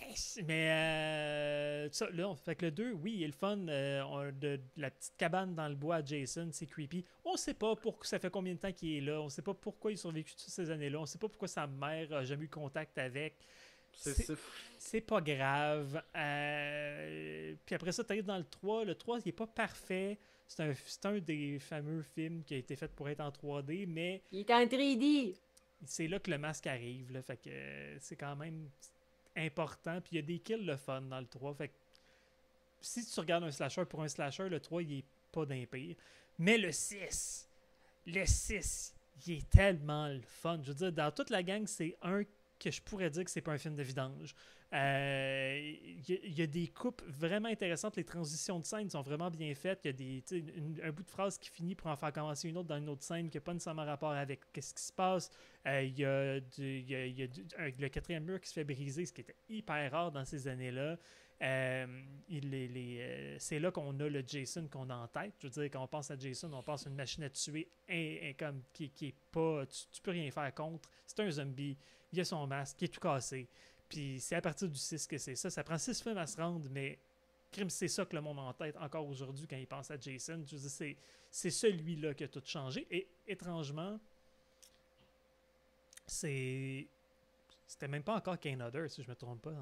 Yes. Mais ça, là, fait que le 2, oui, il est le fun. De la petite cabane dans le bois à Jason, c'est creepy. On sait pas ça fait combien de temps qu'il est là. On sait pas pourquoi il a survécu toutes ces années-là. On sait pas pourquoi sa mère a jamais eu contact avec. C'est pas grave. Puis après ça, tu arrives dans le 3. Le 3, il est pas parfait. C'est un des fameux films qui a été fait pour être en 3D, mais... Il est en 3D! C'est là que le masque arrive. Là, fait que c'est quand même important. Puis il y a des kills le fun dans le 3. Fait que si tu regardes un slasher pour un slasher, le 3, il est pas d'un pire. Mais le 6, il est tellement le fun. Je veux dire, dans toute la gang, c'est un que je pourrais dire que c'est pas un film de vidange. Il y a des coupes vraiment intéressantes. Les transitions de scène sont vraiment bien faites. Il y a un bout de phrase qui finit pour en faire commencer une autre dans une autre scène qui n'a pas nécessairement rapport avec ce qui se passe. Il y a, le quatrième mur qui se fait briser, ce qui était hyper rare dans ces années-là. C'est là qu'on a le Jason qu'on a en tête. Je veux dire, quand on pense à Jason, on pense à une machine à tuer qui est pas. Tu peux rien faire contre. C'est un zombie. Il a son masque, il est tout cassé. Puis c'est à partir du 6 que c'est ça. Ça prend 6 films à se rendre, mais crime, c'est ça que le monde a en tête encore aujourd'hui quand il pense à Jason. Je veux dire, c'est celui-là qui a tout changé. Et étrangement, c'était même pas encore Kane Hodder, si je me trompe pas,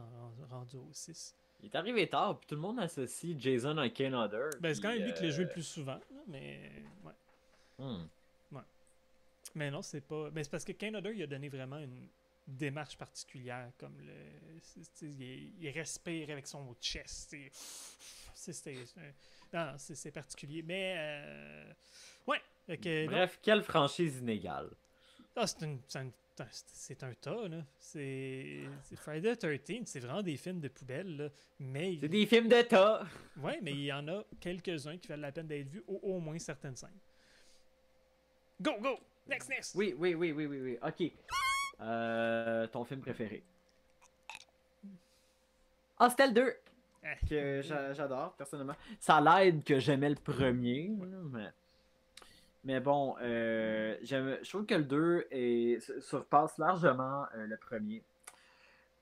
rendu au 6. Il est arrivé tard, puis tout le monde associe Jason à Kane Hodder. Ben, c'est quand même lui qui l'a joué le plus souvent, là, mais ouais. Ouais. Mais non, c'est pas. Ben, c'est parce que Kane Hodder, il a donné vraiment une démarche particulière, comme il respire avec son chest. C'est particulier. Mais ouais. Bref, quelle franchise inégale. Ah, c'est un tas, là. C'est Friday the 13th, c'est vraiment des films de poubelle, là. Mais c'est des films de tas! Ouais, mais il y en a quelques-uns qui valent la peine d'être vus, au moins certaines scènes. Go! Next! Oui. Ok. Ton film préféré? Hostel 2! Que j'adore, personnellement. Ça l'aide que j'aimais le premier, mais bon, je trouve que le 2 surpasse largement le premier.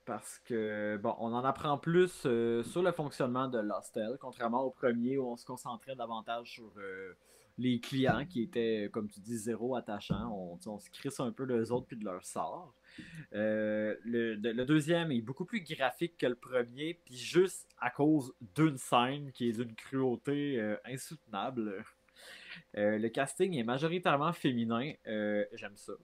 Parce que, bon, on en apprend plus sur le fonctionnement de l'hostel, contrairement au premier où on se concentrait davantage sur les clients qui étaient, comme tu dis, zéro attachants. On se crisse un peu d'eux autres puis de leur sort. Le deuxième est beaucoup plus graphique que le premier, puis juste à cause d'une scène qui est d'une cruauté insoutenable. Le casting est majoritairement féminin. J'aime ça.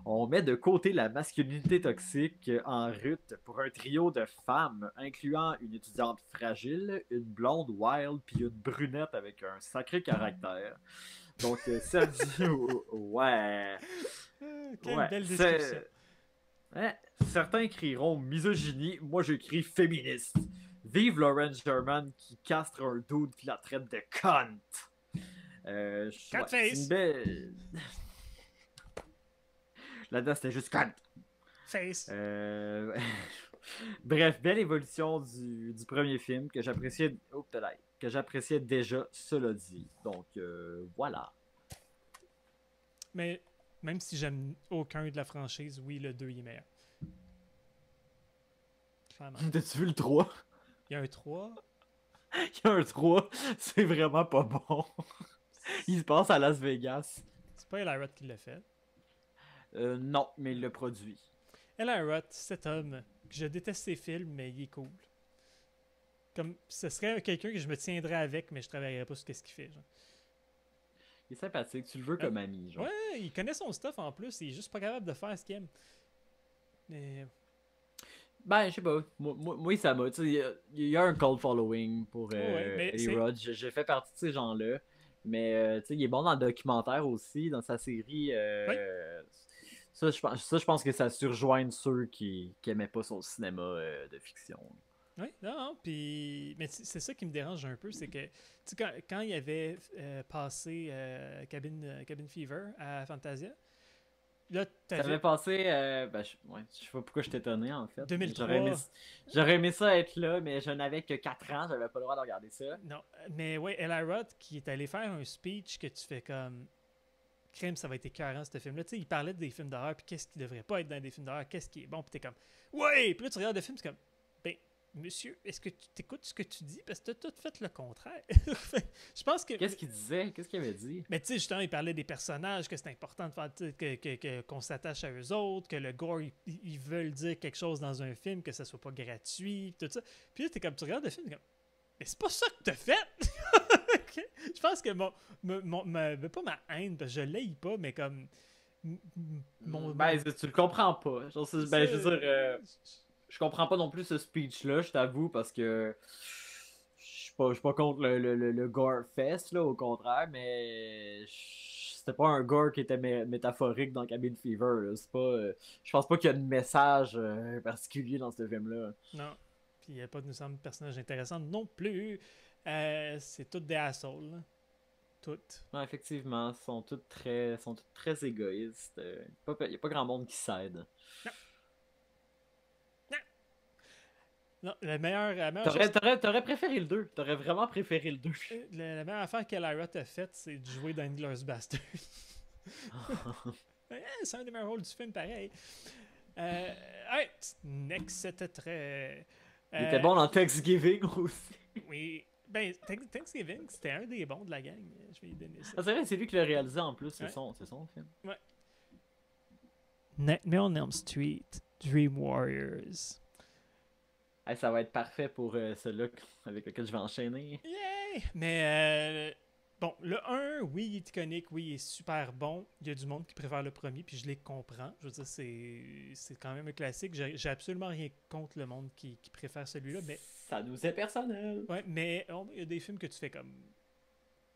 On met de côté la masculinité toxique en route pour un trio de femmes, incluant une étudiante fragile, une blonde wild, puis une brunette avec un sacré caractère. Donc, Sergio, ouais. Quelle belle description. Certains crieront misogynie, moi j'écris féministe. Vive Lawrence German qui castre un dude qui la traite de cunt. C'est une belle... Là-dedans, c'était juste cunt. Face. Bref, belle évolution du premier film que j'appréciais déjà, cela dit. Donc, voilà. Mais même si j'aime aucun de la franchise, oui, le 2 il est meilleur. T'as-tu vu le 3? Il y a un 3. Il y a un 3. C'est vraiment pas bon. Il se passe à Las Vegas. C'est pas Eli Roth qui l'a fait. Non, mais il le produit. Eli Roth, cet homme, je déteste ses films, mais il est cool. Comme, ce serait quelqu'un que je me tiendrais avec, mais je travaillerais pas sur ce qu'il fait. Genre. Il est sympathique, tu le veux comme ami. Genre. Ouais, il connaît son stuff en plus, il est juste pas capable de faire ce qu'il aime. Mais... Ben, je sais pas. Moi ça m'a. Il y a un cold following pour Eli Roth. J'ai fait partie de ces gens-là. Mais il est bon dans le documentaire aussi, dans sa série. Oui. Ça, je pense que ça surjoigne ceux qui aimaient pas son cinéma de fiction. Oui, non, puis... Mais c'est ça qui me dérange un peu, c'est que quand il avait passé Cabin Fever à Fantasia, là, ça avait passé... je sais pas pourquoi je t'étonnais, en fait. 2003. J'aurais aimé ça être là, mais je n'avais que 4 ans, j'avais pas le droit de regarder ça. Non, mais ouais, Eli Roth qui est allé faire un speech que tu fais comme... Crème, ça va être écœurant, ce film-là. Tu sais, il parlait des films d'horreur, puis qu'est-ce qui devrait pas être dans des films d'horreur, qu'est-ce qui est bon, puis t'es comme... Ouais! Puis là, tu regardes le film, c'est comme... Ben, monsieur, est-ce que tu t'écoutes ce que tu dis? Parce que t'as tout fait le contraire. Je pense que... Qu'est-ce qu'il disait? Qu'est-ce qu'il avait dit? Mais tu sais, justement, il parlait des personnages, que c'est important de faire, qu'on s'attache à eux autres, que le gore, ils veulent dire quelque chose dans un film, que ça soit pas gratuit, tout ça. Puis là, t'es comme, tu regardes le film, t'es comme... Mais c'est pas ça que t'as fait! Okay? Je pense que pas ma haine, parce que je l'haïs pas, mais comme... tu le comprends pas. Genre, je veux dire... je comprends pas non plus ce speech-là, je t'avoue, parce que je suis pas contre le gore fest, là, au contraire, mais c'était pas un gore qui était métaphorique dans Cabin Fever. Là. C'est pas, je pense pas qu'il y a de message particulier dans ce film-là. Non. Puis il n'y a pas de nous semble personnage intéressant non plus. C'est toutes des assholes. Là. Toutes. Ouais, effectivement, sont toutes très égoïstes. Il n'y a pas grand monde qui s'aide. Non. Non. Non, la meilleure T'aurais préféré le 2. T'aurais vraiment préféré le 2. La meilleure affaire que Lyra t'a faite, c'est de jouer dans Inglourious Basterds. C'est un des meilleurs rôles du film, pareil. Alright, next trait. Il était bon dans Thanksgiving aussi. Oui. Ben, Thanksgiving, c'était un des bons de la gang. Je vais lui donner ça. Ah, c'est vrai, c'est lui qui l'a réalisé en plus. C'est son film. Ouais. Nightmare on Elm Street, Dream Warriors. Hey, ça va être parfait pour celui-là avec lequel je vais enchaîner. Yay! Mais bon, le 1, oui, il est iconique, oui, il est super bon. Il y a du monde qui préfère le premier, puis je les comprends. Je veux dire, c'est quand même un classique. J'ai absolument rien contre le monde qui préfère celui-là, mais... Ça nous est personnel. Ouais, mais il y a des films que tu fais comme...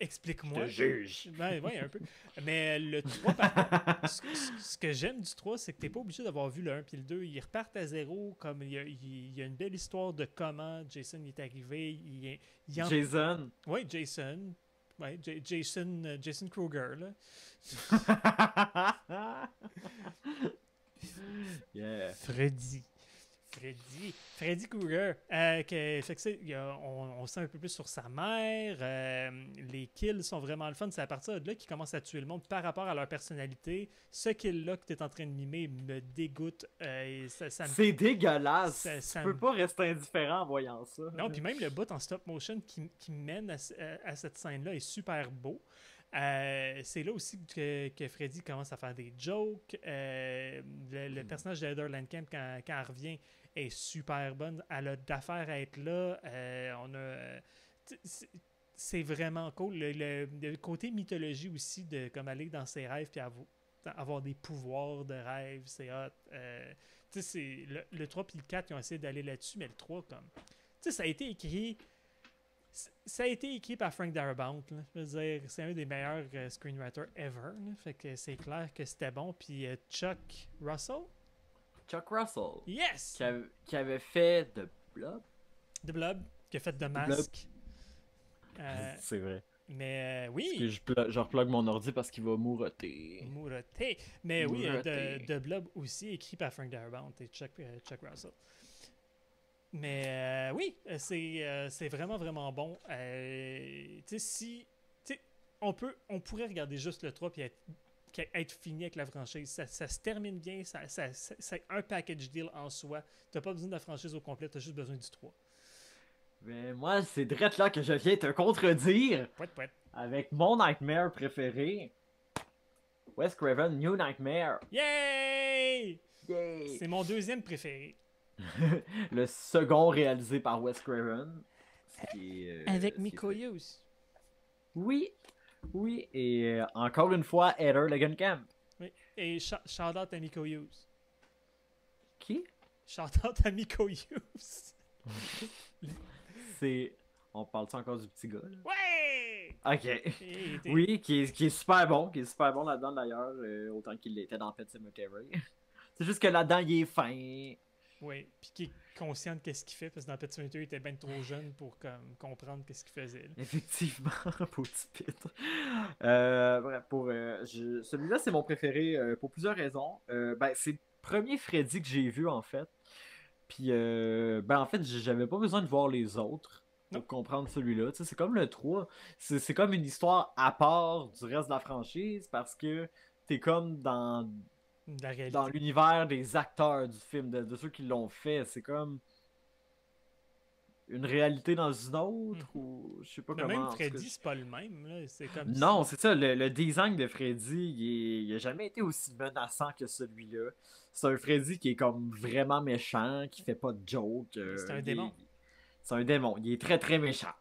Explique-moi. Je te juge. Ouais, un peu. Mais le 3, par contre, ce que j'aime du 3, c'est que t'es pas obligé d'avoir vu le 1 puis le 2. Ils repartent à zéro, comme il y a une belle histoire de comment Jason est arrivé. Jason. Oui, Jason. Ouais, Jason Kruger, là. Yeah. Freddy Krueger. On sait un peu plus sur sa mère. Les kills sont vraiment le fun. C'est à partir de là qu'ils commencent à tuer le monde par rapport à leur personnalité. Ce kill-là que tu es en train de mimer me dégoûte. C'est dégueulasse. Tu peux pas rester indifférent en voyant ça. Non, puis même le bout en stop motion qui mène à cette scène-là est super beau. C'est là aussi que Freddy commence à faire des jokes. Le personnage de Heather Langenkamp, quand elle revient, est super bonne. Elle a d'affaires à être là. C'est vraiment cool. Le côté mythologie aussi, de comme aller dans ses rêves puis avoir des pouvoirs de rêve, c'est hot. Le 3 puis le 4, ils ont essayé d'aller là-dessus, mais le 3, comme... ça a été écrit... Ça a été écrit par Frank Darabont. Là. Je veux dire, c'est un des meilleurs screenwriters ever. Là. Fait que c'est clair que c'était bon. Puis Chuck Russell. Yes! Qui avait fait The Blob. The Blob, qui a fait The Mask. C'est vrai. Mais oui. Parce que je replug mon ordi parce qu'il va mouroter. Mais oui, The Blob aussi, écrit par Frank Darabont et Chuck Russell. Mais oui, c'est vraiment, vraiment bon. On pourrait regarder juste le 3 et être fini avec la franchise. Ça se termine bien, c'est un package deal en soi. T'as pas besoin de la franchise au complet, t'as juste besoin du 3. Mais moi, c'est direct là que je viens te contredire. Pouet. Avec mon Nightmare préféré, Wes Craven New Nightmare. Yay! C'est mon deuxième préféré. Le second réalisé par Wes Craven. Avec Miko Hughes. Oui, et encore une fois, Heather Langenkamp. Oui, et shout-out à Miko Hughes. Qui? Shout-out à Miko Hughes. On parle-tu encore du petit gars, là? Ouais! Ok. Oui, qui est super bon. Qui est super bon là-dedans, d'ailleurs. Autant qu'il l'était dans Pet Sematary. C'est juste que là-dedans, il est fin. Oui, puis qui est conscient de qu'est-ce qu'il fait, parce que dans Pet Sematary, il était bien trop jeune pour comprendre qu'est-ce qu'il faisait. Là. Effectivement, petit pit. Bref, celui-là, c'est mon préféré pour plusieurs raisons. C'est le premier Freddy que j'ai vu, en fait. Puis, en fait, j'avais pas besoin de voir les autres pour comprendre celui-là. Tu sais, c'est comme le 3. C'est comme une histoire à part du reste de la franchise, parce que t'es comme dans l'univers des acteurs du film, de ceux qui l'ont fait. C'est comme une réalité dans une autre, ou je sais pas comment. Même Freddy, c'est pas le même. Là. C'est comme non, c'est ça. Le design de Freddy, il a jamais été aussi menaçant que celui-là. C'est un Freddy qui est comme vraiment méchant, qui fait pas de joke. C'est un démon. C'est un démon. Il est très très méchant.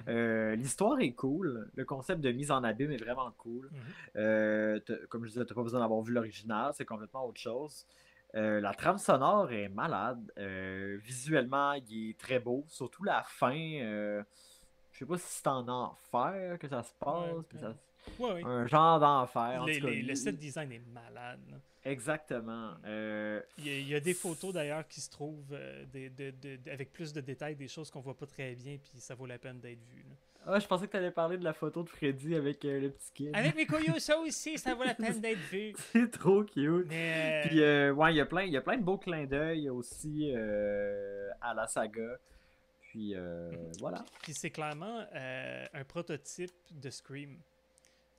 L'histoire est cool. Le concept de mise en abîme est vraiment cool. Comme je disais, t'as pas besoin d'avoir vu l'original. C'est complètement autre chose. La trame sonore est malade. Visuellement, il est très beau. Surtout la fin. Je sais pas si c'est en enfer que ça se Ouais, passe, puis ça... ouais. un genre d'enfer. En tout cas, Le set design est malade. Là. exactement. Il y a des photos d'ailleurs qui se trouvent avec plus de détails, des choses qu'on voit pas très bien, puis ça vaut la peine d'être vu. Là. Ah, je pensais que t'allais parler de la photo de Freddy avec le petit kid. Avec Mikoyo, ça aussi, ça vaut la peine d'être vu. C'est trop cute. Mais Puis, ouais, il y a plein de beaux clins d'œil aussi à la saga. Puis, voilà. puis c'est clairement un prototype de Scream.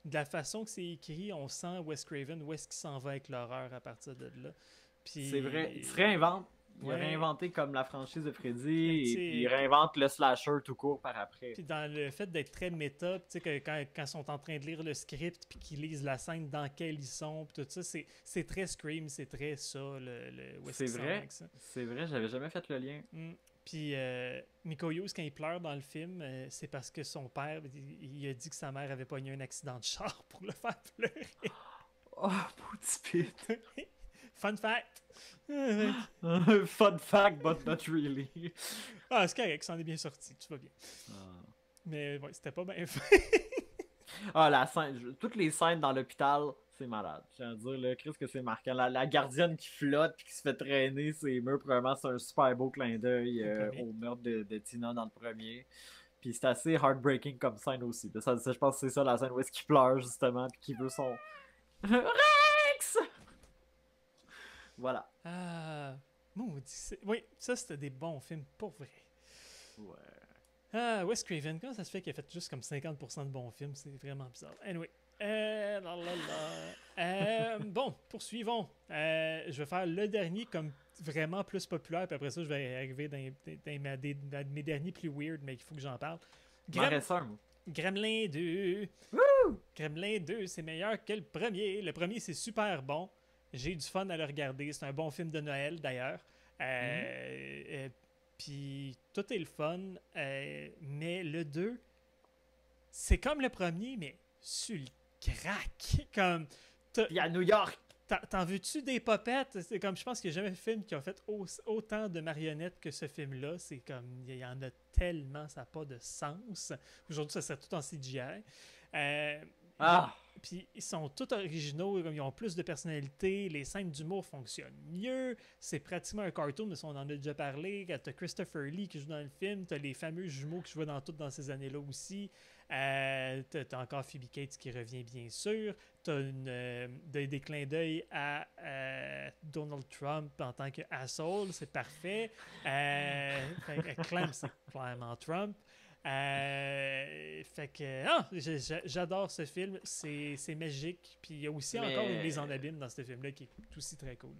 De la façon que c'est écrit, on sent Wes Craven, où est-ce qu'il s'en va avec l'horreur à partir de là. Puis, C'est vrai. Il se réinvente. Il a ouais. réinventé comme la franchise de Freddy Mais et puis il réinvente le slasher tout court par après. Puis dans le fait d'être très méta, tu sais, que quand ils sont en train de lire le script, puis qu'ils lisent la scène dans laquelle ils sont, puis tout ça, c'est très Scream, c'est très ça, où est-ce C'est qu'ils sont vrai. avec ça. C'est vrai, j'avais jamais fait le lien. Puis Mikoyo, quand il pleure dans le film, c'est parce que son père, il a dit que sa mère avait pogné un accident de char pour le faire pleurer. Oh, petit pit. Fun fact! Fun fact, but not really. Ah, c'est correct, ça en est bien sorti, tout va bien. Ah. Mais ouais, c'était pas bien fait. Ah, la scène, toutes les scènes dans l'hôpital, c'est malade. Je tiens à dire, là, Chris, que c'est marquant. La gardienne qui flotte puis qui se fait traîner ses murs, probablement, c'est un super beau clin d'œil au meurtre de Tina dans le premier. Puis c'est assez heartbreaking comme scène aussi. Je pense que c'est ça la scène où est-ce qu'il pleure, justement, puis qu'il veut son... Rex! Voilà. Ah, maudit. Oui, ça c'était des bons films, pour vrai. Ouais. Ah, Wes Craven, comment ça se fait qu'il a fait juste comme 50% de bons films? C'est vraiment bizarre. Anyway. Bon, poursuivons. Je vais faire le dernier comme vraiment plus populaire, puis après ça, je vais arriver dans mes derniers plus weird, mais il faut que j'en parle. Gremlin 2. Woo! Gremlin 2, c'est meilleur que le premier. Le premier, c'est super bon. J'ai eu du fun à le regarder. C'est un bon film de Noël, d'ailleurs. Puis tout est le fun. Mais le 2, c'est comme le premier, mais sur le crack. Comme. Puis à New York! T'en veux-tu des popettes? C'est comme, je pense qu'il n'y a jamais un film qui a fait autant de marionnettes que ce film-là. C'est comme, il y en a tellement, ça n'a pas de sens. Aujourd'hui, ça serait tout en CGI. Puis ils sont tous originaux, ils ont plus de personnalité, les scènes d'humour fonctionnent mieux, c'est pratiquement un cartoon, mais ça, on en a déjà parlé. T'as Christopher Lee qui joue dans le film, t'as les fameux jumeaux qui jouaient dans toutes dans ces années-là aussi. T'as encore Phoebe Cates qui revient bien sûr. T'as des clins d'œil à Donald Trump en tant que asshole, c'est parfait. Clem, c'est clairement Trump. Fait que j'adore ce film, c'est magique. Puis il y a aussi encore une mise en abîme dans ce film-là qui est aussi très cool.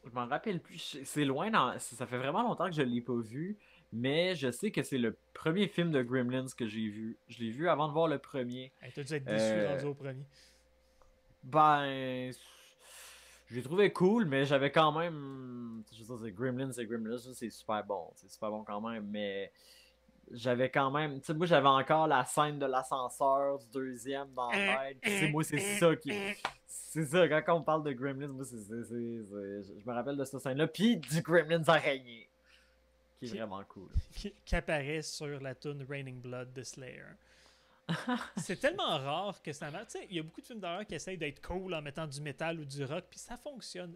Je m'en rappelle plus. C'est loin, ça fait vraiment longtemps que je l'ai pas vu. Mais je sais que c'est le premier film de Gremlins que j'ai vu. Je l'ai vu avant de voir le premier. Hey, t'as dû être déçu rendu au premier. Ben, je l'ai trouvé cool, mais j'avais quand même. Je sais, c'est Gremlins, c'est super bon. C'est super bon quand même, mais j'avais quand même. Tu sais, moi, j'avais encore la scène de l'ascenseur du deuxième dans la tête. Moi, c'est ça qui. C'est ça, quand on parle de Gremlins, moi, je me rappelle de cette scène-là. Puis du Gremlins araignée. Qui est vraiment cool. Qui apparaît sur la tune Raining Blood de Slayer. C'est tellement rare que ça marche. Tu sais, il y a beaucoup de films d'horreur qui essayent d'être cool en mettant du métal ou du rock, puis ça fonctionne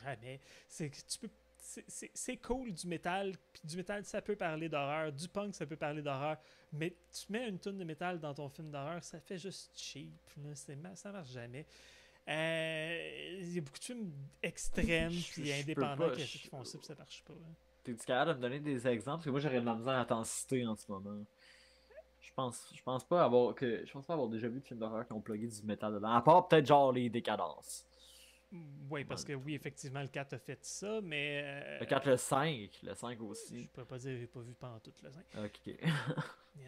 jamais. C'est cool du métal, puis du métal ça peut parler d'horreur, du punk ça peut parler d'horreur, mais tu mets une tune de métal dans ton film d'horreur, ça fait juste cheap. Là, ça marche jamais. Il y a beaucoup de films extrêmes puis indépendants qui font ça, puis ça marche pas. Hein. T'es-tu capable de me donner des exemples? Parce que moi, j'aurais de la misère à t'en citer en ce moment. Je pense pas avoir déjà vu de films d'horreur qui ont plugué du métal dedans. À part peut-être genre les Décadences. Oui, parce que oui, effectivement, le 4 a fait ça, mais... Le 4, le 5. Le 5 aussi. Je pourrais pas dire que j'ai pas vu pendant tout le 5. Ok.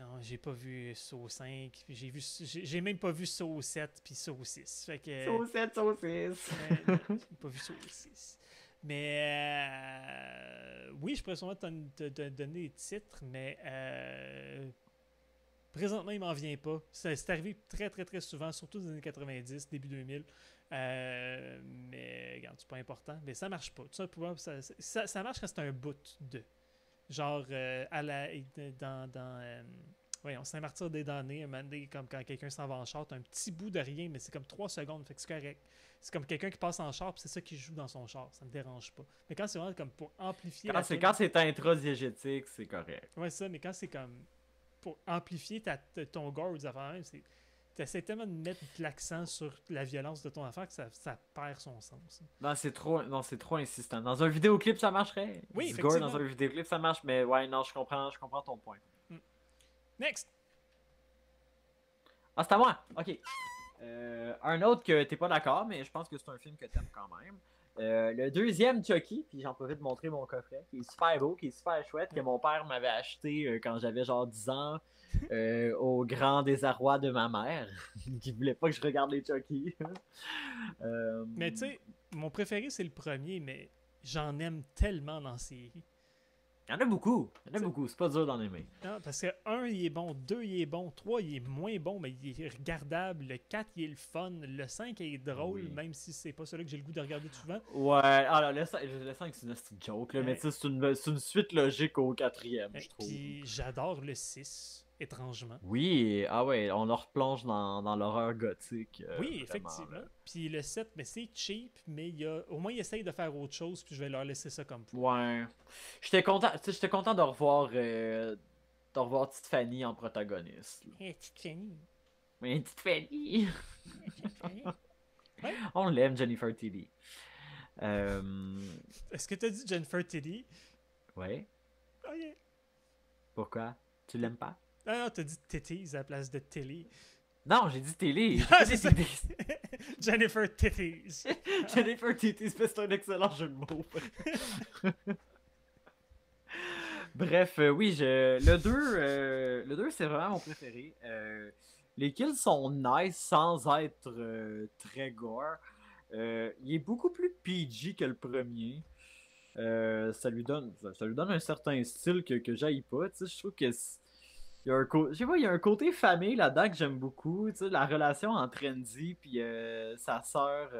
Non, j'ai pas vu Saw 5, puis j'ai même pas vu Saw 7 puis Saw 6. Fait que... Saw 7, Saw 6. J'ai pas vu Saw 6. Mais oui, je pourrais sûrement te donner des titres, mais présentement, il m'en vient pas. C'est arrivé très, très, très souvent, surtout dans les années 90, début 2000. Mais regarde, c'est pas important. Mais ça marche pas. Ça marche quand c'est un bout de. Genre, dans voyons, Saint-Martyr-des-Damnés, un moment donné, comme quand quelqu'un s'en va en char, t'as un petit bout de rien, mais c'est comme 3 secondes, fait que c'est correct. C'est comme quelqu'un qui passe en char, puis c'est ça qui joue dans son char, ça me dérange pas. Mais quand c'est vraiment comme pour amplifier Quand la c'est toune- quand c'est intradiégétique, c'est correct. Ouais, ça, mais quand c'est comme pour amplifier ton gore ou des affaires même, c'est. T'essaies tellement de mettre de l'accent sur la violence de ton affaire que ça perd son sens. Non, c'est trop insistant. Dans un vidéoclip, ça marcherait. Oui, Du gore effectivement. dans un vidéoclip, ça marche, mais ouais, non, je comprends ton point. Next! Ah, c'est à moi! Ok. Un autre que t'es pas d'accord, mais je pense que c'est un film que t'aimes quand même. Le deuxième Chucky, puis j'en profite de montrer mon coffret, qui est super beau, qui est super chouette, que mon père m'avait acheté quand j'avais genre 10 ans, au grand désarroi de ma mère, qui voulait pas que je regarde les Chucky. Mais tu sais, mon préféré c'est le premier, mais j'en aime tellement dans la série. Il y en a beaucoup, c'est pas dur d'en aimer. Non, parce que 1 il est bon, 2 il est bon, 3 il est moins bon, mais il est regardable, le 4 il est le fun, le 5 il est drôle, Oui. même si c'est pas celui que j'ai le goût de regarder souvent. Ouais, alors le 5 c'est une petite joke, là, Ouais. mais tu sais, c'est une suite logique au quatrième, je trouve. Puis j'adore le 6, étrangement. Oui, ah ouais, on leur replonge dans l'horreur gothique. Oui, vraiment, effectivement. là. Puis le 7, mais c'est cheap, mais au moins il essaye de faire autre chose, puis je vais leur laisser ça comme pour. Ouais. J'étais content, tu sais, j'étais content de revoir Petite Fanny en protagoniste. Là. Hey, petite Fanny. Mais Petite Fanny! Petite Fanny. Ouais. On l'aime, Jennifer Tilly. Est-ce que t'as dit Jennifer Tilly? Ouais. Oh yeah. Pourquoi? Tu l'aimes pas? Ah non, t'as dit Titties à la place de Tilly. Non, j'ai dit Tilly. J'ai Ah, pas c'est dit ça. Tilly. Jennifer Titties. Jennifer Tilly, c'est un excellent jeu de mots. Bref, oui, le 2 c'est vraiment mon préféré. Les kills sont nice sans être très gore. Il est beaucoup plus PG que le premier. Ça lui donne un certain style que j'haïs pas. Tu sais, je trouve que il y a je sais pas, il y a un côté famille là-dedans que j'aime beaucoup. Tu sais, la relation entre Andy et sa sœur,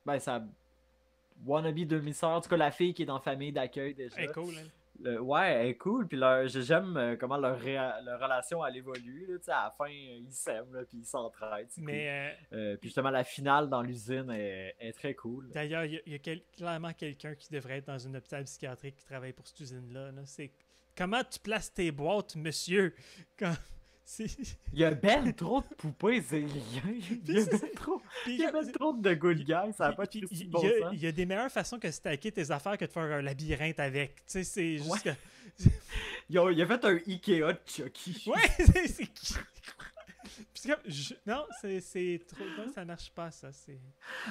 ben sa wannabe demi-sœur, en tout cas la fille qui est dans famille d'accueil déjà. Elle est cool, hein. Ouais, elle est cool. Puis j'aime comment leur relation elle évolue. Là, tu sais, à la fin, ils s'aiment puis ils s'entraident. C'est Mais cool. Puis justement, la finale dans l'usine est très cool. d'ailleurs, il y a clairement quelqu'un qui devrait être dans une hôpital psychiatrique qui travaille pour cette usine-là. Là. C'est comment tu places tes boîtes, monsieur? Quand... Il y a ben trop de poupées, il y a ben trop, Puis, il y a ben trop de good guys, ça n'a pas de puis, Christy il de bon y a- sens. il y a des meilleures façons que stacker tes affaires que de faire un labyrinthe avec. Tu sais, c'est juste Ouais. que... Il a fait un Ikea de Chucky. Ouais, c'est... Puis comme, non, c'est trop... Non, ça marche pas, ça. C'est...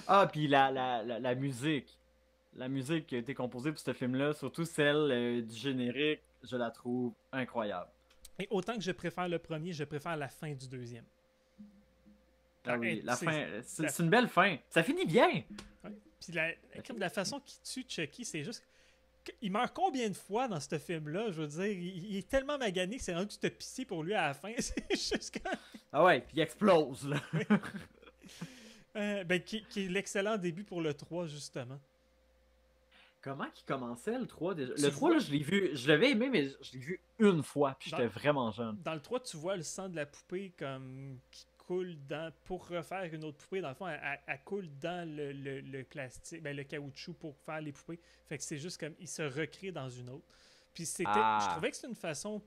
Ah, puis la musique. La musique qui a été composée pour ce film-là, surtout celle du générique, je la trouve incroyable. Et autant que je préfère le premier, je préfère la fin du deuxième. Ah oui, Hey, la c'est- fin, c'est une belle fin. Ça finit bien. Puis comme la façon qu'il tue Chucky, c'est juste... Il meurt combien de fois dans ce film-là? Je veux dire, il est tellement magané que c'est rendu que tu te pisses pour lui à la fin. C'est juste comme... Ah ouais, puis il explose, là. qui est l'excellent début pour le 3, justement. Comment qu'il commençait le 3 déjà? Tu Le 3, vois- là, je l'ai vu, je l'avais aimé, mais je l'ai vu une fois, puis j'étais Dans- vraiment jeune. Dans le 3, tu vois le sang de la poupée comme qui coule dans... Pour refaire une autre poupée, dans le fond, elle coule dans le plastique, le caoutchouc pour faire les poupées. Fait que c'est juste comme... Il se recrée dans une autre. Puis c'était... Ah. Je trouvais que c'était une façon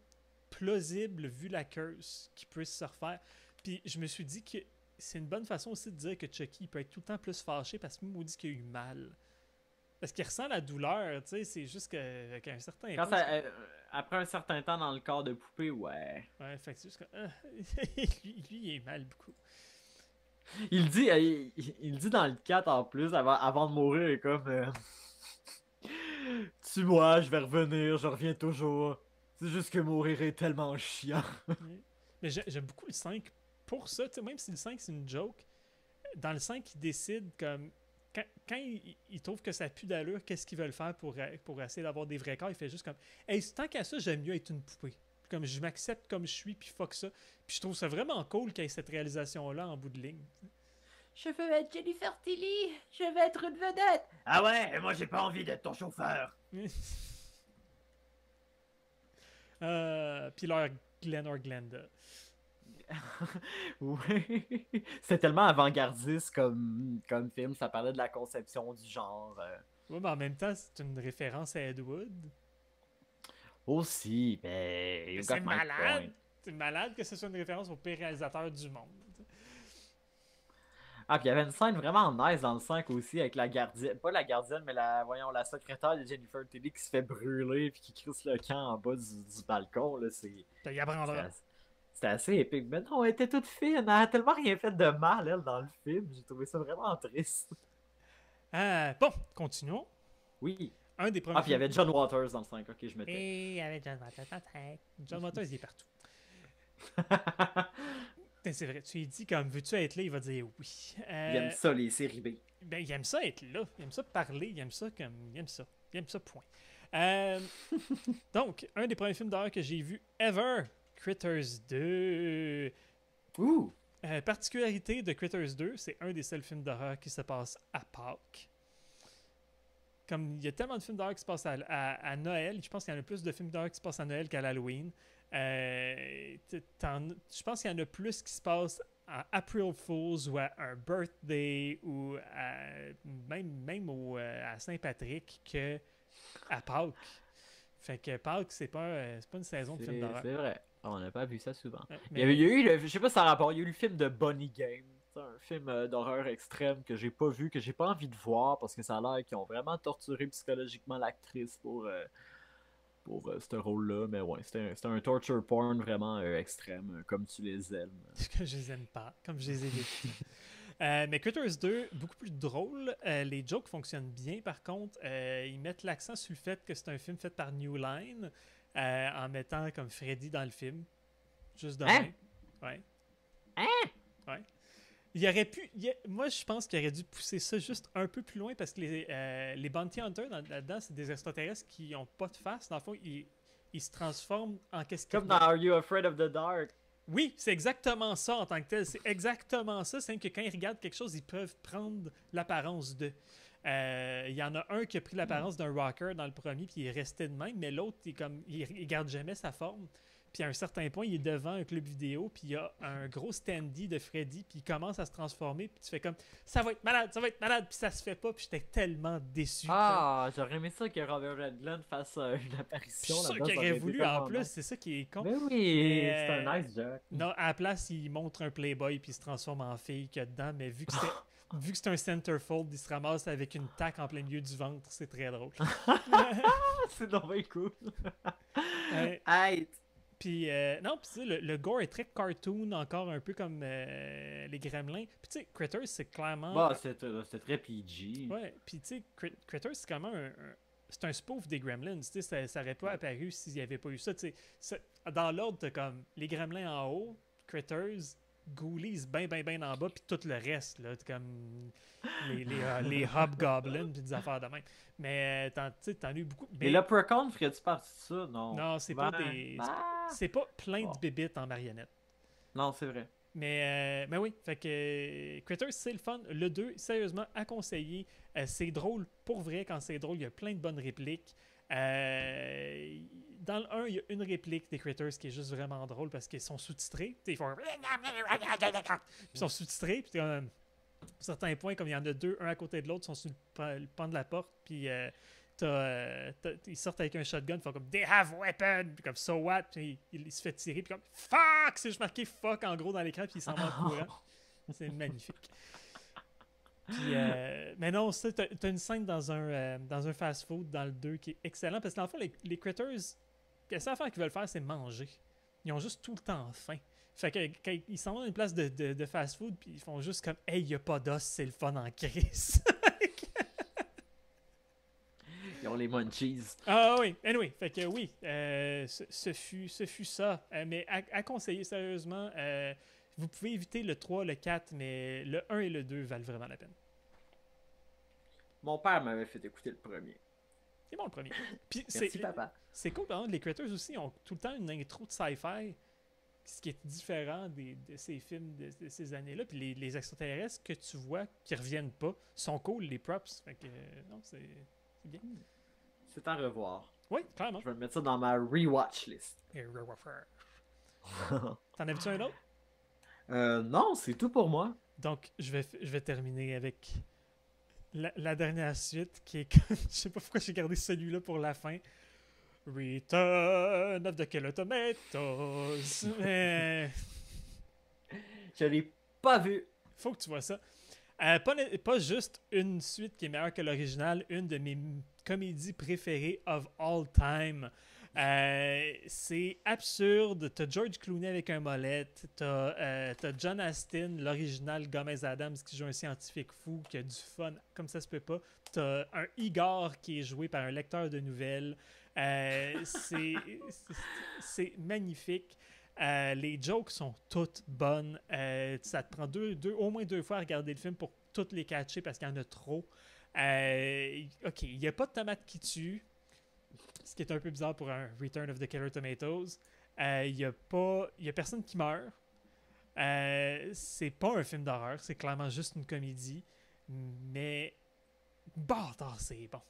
plausible, vu la curse, qui puisse se refaire. Puis je me suis dit que c'est une bonne façon aussi de dire que Chucky peut être tout le temps plus fâché parce qu'il me dit qu'il a eu mal. Parce qu'il ressent la douleur, tu sais, c'est juste qu'à un certain Quand point, après un certain temps dans le corps de poupée, ouais. ouais, fait que c'est juste que... lui, il est mal beaucoup. Il dit dans le 4 en plus, avant de mourir, il est comme... Tue-moi, je vais revenir, je reviens toujours. C'est juste que mourir est tellement chiant. Mais j'aime beaucoup le 5 pour ça, tu sais, même si le 5 c'est une joke, dans le 5 il décide comme... Quand il trouve que ça pue d'allure, qu'est-ce qu'ils veulent faire pour essayer d'avoir des vrais corps, il fait juste comme hey, tant qu'à ça, j'aime mieux être une poupée. Comme je m'accepte comme je suis, puis fuck ça. Puis je trouve ça vraiment cool qu'il y ait cette réalisation-là en bout de ligne. Je veux être Jennifer Tilly, je veux être une vedette. Ah ouais, moi j'ai pas envie d'être ton chauffeur. Puis leur Glenn or Glenda. Oui. C'était tellement avant-gardiste comme film, ça parlait de la conception du genre. Ouais, mais en même temps, c'est une référence à Ed Wood. Aussi, mais Mais you c'est got my malade! point. C'est malade que ce soit une référence au pire réalisateur du monde. Ah, puis il y avait une scène vraiment nice dans le 5 aussi avec la gardienne, pas la gardienne, mais voyons, la secrétaire de Jennifer Tilly qui se fait brûler puis qui crisse le camp en bas du balcon, là, Ben, il c'était apprendra. assez, c'était assez épique. Mais non, elle était toute fine, elle a tellement rien fait de mal, elle, dans le film, j'ai trouvé ça vraiment triste. Bon, continuons. Oui. Un des premiers Ah, puis il y films. avait John Waters dans le 5, ok, je mettais. Et avec John Waters. John Waters, il est partout. Ben, c'est vrai, tu lui dis comme veux-tu être là, il va dire oui. Il aime ça, les séries B. Ben, il aime ça être là, il aime ça parler, il aime ça comme. Il aime ça, point. Euh, donc, un des premiers films d'horreur que j'ai vu ever, Critters 2. Ouh! Particularité de Critters 2, c'est un des seuls films d'horreur qui se passe à Pâques. Comme il y a tellement de films d'horreur qui se passent à Noël, je pense qu'il y en a plus de films d'horreur qui se passent à Noël qu'à l'Halloween. Je pense qu'il y en a plus qui se passent à April Fool's ou à un birthday ou à Saint-Patrick que à Pâques. Fait que Pâques, c'est pas une saison de films d'horreur. C'est vrai. On n'a pas vu ça souvent. Ouais, Il y a eu, je sais pas si ça a rapport, il y a eu le film de Bonnie Game. C'est un film d'horreur extrême que j'ai pas vu, que j'ai pas envie de voir parce que ça a l'air qu'ils ont vraiment torturé psychologiquement l'actrice pour ce rôle-là. Mais ouais, c'était un torture porn vraiment extrême, comme tu les aimes. que je les aime pas, comme je les ai vécus. Mais Critters 2, beaucoup plus drôle. Les jokes fonctionnent bien, par contre. Ils mettent l'accent sur le fait que c'est un film fait par New Line, en mettant comme Freddy dans le film. Juste de Hein? même. Ouais. Hein? Ouais. Il aurait pu. Moi, je pense qu'il aurait dû pousser ça juste un peu plus loin parce que les Bounty Hunters là-dedans, c'est des extraterrestres qui n'ont pas de face. Dans le fond, ils se transforment en qu'est-ce qu'ils Comme dans Are You Afraid of the Dark? Oui, c'est exactement ça en tant que tel. C'est exactement ça. C'est que quand ils regardent quelque chose, ils peuvent prendre l'apparence de. Il y en a un qui a pris l'apparence d'un rocker dans le premier, puis il est resté de même, mais l'autre, il garde jamais sa forme. Puis à un certain point, il est devant un club vidéo, puis il y a un gros standee de Freddy, puis il commence à se transformer, puis tu fais comme ça va être malade, puis ça se fait pas, puis j'étais tellement déçu. Ah, j'aurais aimé ça que Robert Redland fasse une apparition Je suis sûr là-dedans. qu'il Ça aurait aurait été voulu en tellement plus, nice. c'est ça qui est con. Mais oui, Mais, c'est un nice joke. Non, à la place, il montre un Playboy puis il se transforme en fille qu'il y a dedans, mais vu que c'est un centerfold, il se ramasse avec une taque en plein milieu du ventre, c'est très drôle. C'est dommage cool. Ouais. Hey, Puis, non, puis tu sais, le gore est très cartoon, encore un peu comme les Gremlins. Puis tu sais, Critters, c'est clairement... bah, c'était très PG. Ouais, puis tu sais, Critters, c'est quand même c'est un spoof des Gremlins. Tu sais, ça aurait pas apparu s'il n'y avait pas eu ça. Tu sais, dans l'ordre, t'as comme les Gremlins en haut, Critters, Ghoulies ben en bas, puis tout le reste, là, comme les Hobgoblins, puis des affaires de même. Mais tu sais, t'en as eu beaucoup. Mais Leprechaun, ferais-tu partie de ça? Non. Non, c'est pas Ben, des. ah. C'est pas plein Bon. de bébites en marionnette. Non, c'est vrai. Mais oui, fait que Critters, c'est le fun. Le 2, sérieusement, à conseiller. C'est drôle, pour vrai, quand c'est drôle, il y a plein de bonnes répliques. Dans le 1, il y a une réplique des Critters qui est juste vraiment drôle parce qu'ils sont sous-titrés. Ils font. Ils sont sous-titrés, puis à un certain point, comme il y en a deux, un à côté de l'autre, ils sont sur le pan de la porte, puis ils sortent avec un shotgun, ils font comme They have weapon, puis comme So what, puis il se fait tirer, puis comme Fuck, c'est juste marqué fuck en gros dans l'écran, puis il s'en va en courant. C'est magnifique. Puis, mais non, t'as une scène dans un fast-food dans le 2 qui est excellent, parce que dans le fond, les Critters, la seule affaire qu'ils veulent faire, c'est manger. Ils ont juste tout le temps faim. Fait que quand ils s'en vont dans une place de fast-food, puis ils font juste comme Hey, y a pas d'os, c'est le fun en crise. Ils ont les munchies. Ah oui, anyway, fait que oui, ce fut ça. Mais à conseiller sérieusement, vous pouvez éviter le 3, le 4, mais le 1 et le 2 valent vraiment la peine. Mon père m'avait fait écouter le premier. C'est bon le premier. Puis Merci, papa. c'est cool, par exemple, les Critters aussi ont tout le temps une intro de sci-fi, ce qui est différent de ces films de ces années-là. Puis les extraterrestres que tu vois qui reviennent pas sont cool, les props. Fait que non, c'est bien. C'est à revoir. Oui, clairement. Je vais mettre ça dans ma rewatch list. T'en avais-tu un autre? Non, c'est tout pour moi. Donc, je vais terminer avec la dernière suite qui est. Je sais pas pourquoi j'ai gardé celui-là pour la fin. Return of the Killer Tomatoes. Mais. Je l'ai pas vu. Faut que tu vois ça. Pas juste une suite qui est meilleure que l'original, une de mes comédies préférées of all time. C'est absurde. T'as George Clooney avec un molette. T'as John Astin, l'original Gomez Adams, qui joue un scientifique fou, qui a du fun, comme ça se peut pas. T'as un Igor qui est joué par un lecteur de nouvelles. C'est magnifique. Les jokes sont toutes bonnes. Ça te prend au moins deux fois à regarder le film pour toutes les catcher parce qu'il y en a trop. Ok, il n'y a pas de tomate qui tue, ce qui est un peu bizarre pour un Return of the Killer Tomatoes. Il n'y a personne qui meurt. C'est pas un film d'horreur, c'est clairement juste une comédie. Mais bâtard, c'est bon.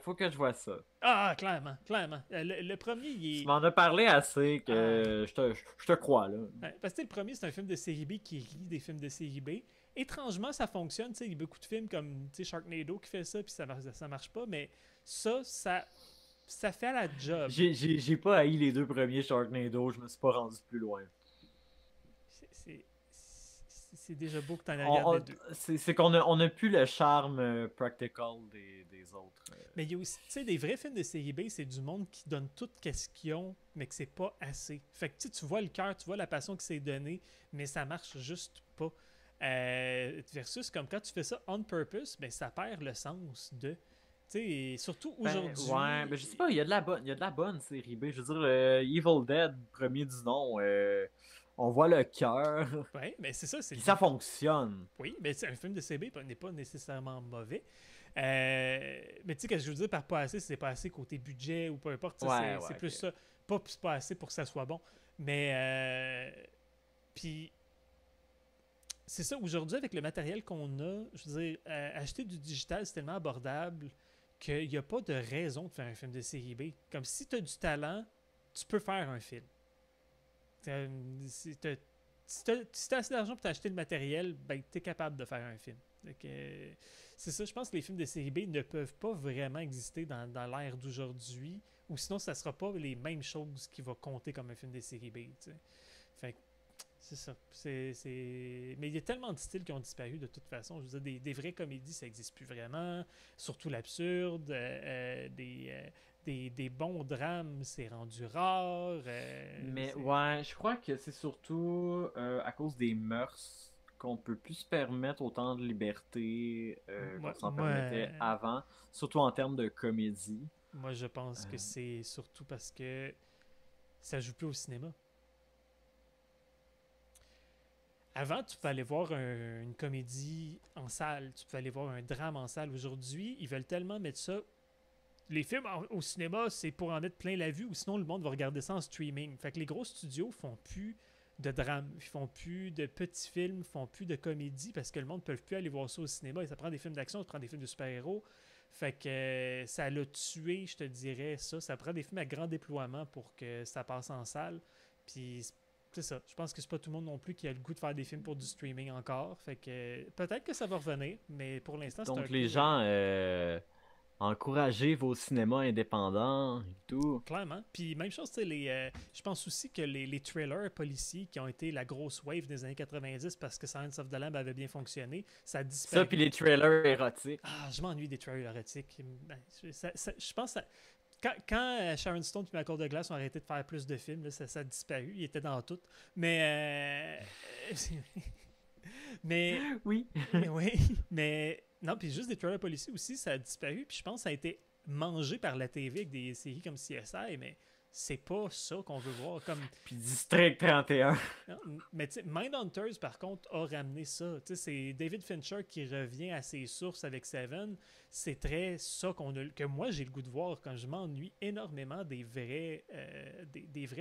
Faut que je vois ça. Ah, clairement, clairement. Le premier, il est. Tu m'en as parlé assez que je te crois, là. Ouais, parce que le premier, c'est un film de série B qui rit des films de série B. Étrangement, ça fonctionne. Il y a beaucoup de films comme Sharknado qui fait ça, puis ça marche pas. Mais ça fait la job. J'ai pas haï les deux premiers Sharknado, je me suis pas rendu plus loin. C'est déjà beau que t'en aies regardé deux. C'est qu'on a plus le charme practical des autres. Mais il y a aussi, tu sais, des vrais films de série B, c'est du monde qui donne tout ce qu'ils ont, mais que c'est pas assez. Fait que tu vois le cœur, tu vois la passion qui s'est donnée, mais ça marche juste pas. Versus comme quand tu fais ça on purpose, ben ça perd le sens de. Tu sais, surtout aujourd'hui. Ouais, mais je sais pas, il y a de la bonne série B. Je veux dire, Evil Dead, premier du nom, on voit le cœur. Ouais, mais c'est ça. Puis ça fonctionne. Oui, mais c'est un film de CB n'est pas nécessairement mauvais. Mais tu sais, qu'est-ce que je veux dire par pas assez, c'est pas assez côté budget ou peu importe. C'est plus ça. Pas assez pour que ça soit bon. Mais. Puis. C'est ça, aujourd'hui, avec le matériel qu'on a, je veux dire, acheter du digital, c'est tellement abordable qu'il n'y a pas de raison de faire un film de série B. Comme si tu as du talent, tu peux faire un film. Si tu as assez d'argent pour t'acheter le matériel, ben, tu es capable de faire un film. Donc, c'est ça, je pense que les films de série B ne peuvent pas vraiment exister dans l'ère d'aujourd'hui, ou sinon, ça ne sera pas les mêmes choses qui vont compter comme un film de série B. T'sais. Fait que, c'est ça. Mais il y a tellement de styles qui ont disparu de toute façon. Je veux dire, des vraies comédies, ça n'existe plus vraiment. Surtout l'absurde. Des bons drames, c'est rendu rare. Mais ouais, je crois que c'est surtout à cause des mœurs qu'on peut plus se permettre autant de liberté qu'on s'en permettait avant, surtout en termes de comédie. Moi, je pense que c'est surtout parce que ça joue plus au cinéma. Avant, tu pouvais aller voir une comédie en salle, tu pouvais aller voir un drame en salle. Aujourd'hui, ils veulent tellement mettre ça. Les films au cinéma, c'est pour en mettre plein la vue, ou sinon le monde va regarder ça en streaming. Fait que les gros studios font plus de drame, ils font plus de petits films, font plus de comédie parce que le monde ne peut plus aller voir ça au cinéma. Et ça prend des films d'action, ça prend des films de super-héros. Fait que ça l'a tué, je te dirais, ça. Ça prend des films à grand déploiement pour que ça passe en salle. Puis c'est ça. Je pense que c'est pas tout le monde non plus qui a le goût de faire des films pour du streaming encore. Fait que peut-être que ça va revenir, mais pour l'instant, c'est un peu... Donc les gens, encouragez vos cinémas indépendants et tout. Clairement. Puis même chose, tu sais, je pense aussi que les trailers policiers qui ont été la grosse wave des années 90 parce que Silence of the Lamb avait bien fonctionné, ça a disparu. Ça, puis les trailers érotiques. Ah, je m'ennuie des trailers érotiques. Ben, je pense que quand Sharon Stone et Michael Douglas ont arrêté de faire plus de films, là, ça a disparu. Ils étaient dans tout. Mais... mais... Oui. oui. Mais... Non, puis juste des trailers policiers aussi, ça a disparu. Puis je pense que ça a été mangé par la TV avec des séries comme CSI, mais c'est pas ça qu'on veut voir. Comme... Puis District 31. Non, mais tu sais, Mindhunters, par contre, a ramené ça. Tu sais, c'est David Fincher qui revient à ses sources avec Seven. C'est très ça que moi, j'ai le goût de voir quand je m'ennuie énormément des vrais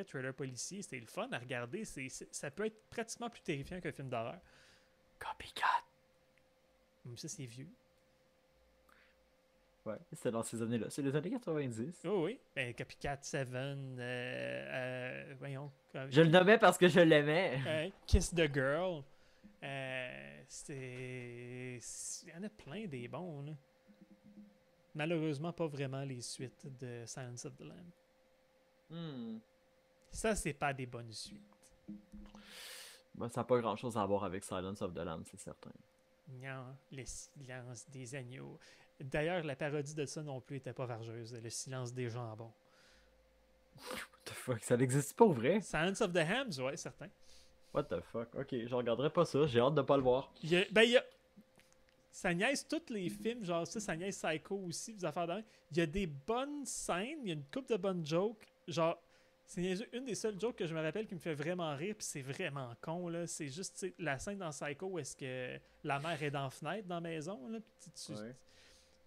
trailers policiers. C'est le fun à regarder. Ça peut être pratiquement plus terrifiant qu'un film d'horreur. Copycat. Même ça, c'est vieux. Ouais, c'était dans ces années-là. C'est les années 90. Oh oui. Ben, Copycat 7, voyons. Je le nommais parce que je l'aimais. Kiss the Girl. Il y en a plein des bons, là. Malheureusement, pas vraiment les suites de Silence of the Lamb. Ça, c'est pas des bonnes suites. Ben, ça n'a pas grand-chose à voir avec Silence of the Lambs, c'est certain. Non, le silence des agneaux. D'ailleurs, la parodie de ça non plus était pas vargeuse. Le silence des jambons. What the fuck, ça n'existe pas au vrai? Silence of the Hams, ouais, certain. What the fuck, ok, je regarderai pas ça, j'ai hâte de pas le voir. Ça niaise tous les films, genre ça niaise Psycho aussi, des affaires d'un. Il y a des bonnes scènes, il y a une couple de bonnes jokes. Genre, c'est une des seules jokes que je me rappelle qui me fait vraiment rire, puis c'est vraiment con, là. C'est juste la scène dans Psycho où est-ce que la mère est dans la fenêtre, dans la maison, là. Ouais.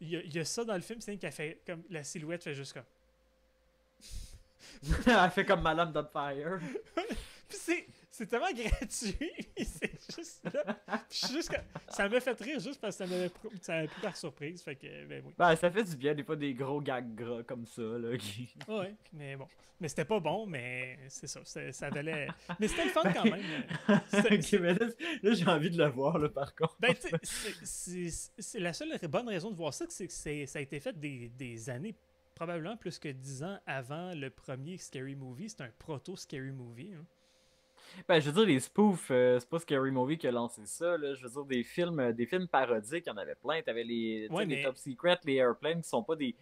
Il y a ça dans le film, c'est qu'elle fait comme la silhouette fait juste comme. Elle fait comme Madame Doubtfire. Puis c'est tellement gratuit, c'est juste là. Puis ça m'a fait rire juste parce que ça m'a pris par surprise, fait que ben oui. Ben, ça fait du bien des fois des gros gags gras comme ça là. Ouais, mais bon. Mais c'était pas bon, mais c'est ça, ça valait. Mais c'était le fun quand même. Ok, mais là j'ai envie de le voir là par contre. Ben tu sais, c'est la seule bonne raison de voir ça, c'est que ça a été fait des années, probablement plus que 10 ans avant le premier Scary Movie. C'est un proto-Scary Movie. Hein. Ben, je veux dire, les spoofs, c'est pas Scary Movie qui a lancé ça, là. Je veux dire, des films parodiques, il y en avait plein. T'avais les Top Secret, les Airplane, qui sont pas des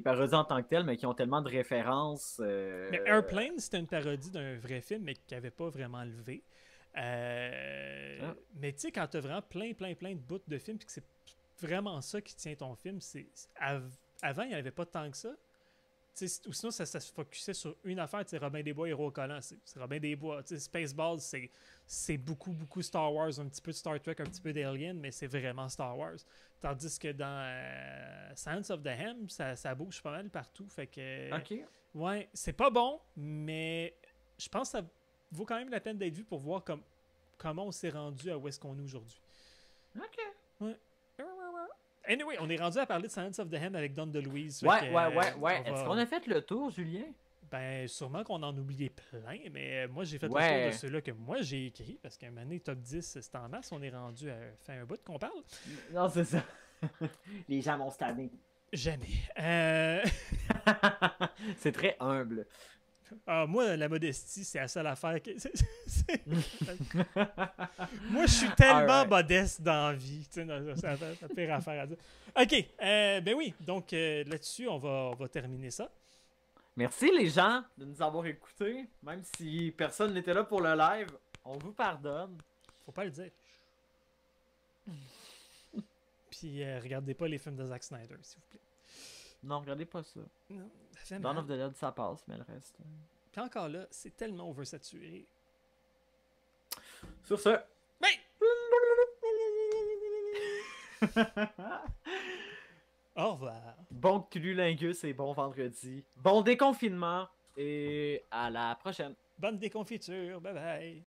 parodies en tant que telles, mais qui ont tellement de références. Mais Airplane, c'était une parodie d'un vrai film, mais qui avait pas vraiment levé. Mais tu sais, quand t'as vraiment plein de bouts de films, puis que c'est vraiment ça qui tient ton film, avant, il n'y en avait pas tant que ça. Ou sinon, ça se focusait sur une affaire. Robin des Bois, héros collant, c'est Robin des Bois. Spaceballs, c'est beaucoup Star Wars, un petit peu de Star Trek, un petit peu d'Alien, mais c'est vraiment Star Wars. Tandis que dans Silence of the Ham, ça bouge pas mal partout. Fait que, ok. Ouais, c'est pas bon, mais je pense que ça vaut quand même la peine d'être vu pour voir comment on s'est rendu à où est-ce qu'on est aujourd'hui. Ok. Ouais. Anyway, on est rendu à parler de Silence of the Ham avec Don DeLuise. Ouais. Est-ce qu'on a fait le tour, Julien? Ben, sûrement qu'on en oubliait plein, mais moi, j'ai fait le tour de ceux-là que moi, j'ai écrit, parce qu'à un moment donné, top 10, c'est en masse, on est rendu à faire un bout qu'on parle. Non, c'est ça. Les gens m'ont stanné. Jamais. C'est très humble. Moi, la modestie, c'est la seule affaire que... Moi, je suis tellement modeste dans la vie. C'est la pire affaire à dire. OK. Ben oui. Donc, là-dessus, on va terminer ça. Merci, les gens, de nous avoir écoutés. Même si personne n'était là pour le live, on vous pardonne. Faut pas le dire. Puis, regardez pas les films de Zack Snyder, s'il vous plaît. Non, regardez pas ça. Non, ça fait Dawn mal. of the Dead, ça passe, mais le reste... Puis encore là, c'est tellement oversaturé. Sur ce... Ben! Au revoir. Bon cululingus et bon vendredi. Bon déconfinement et à la prochaine. Bonne déconfiture. Bye bye.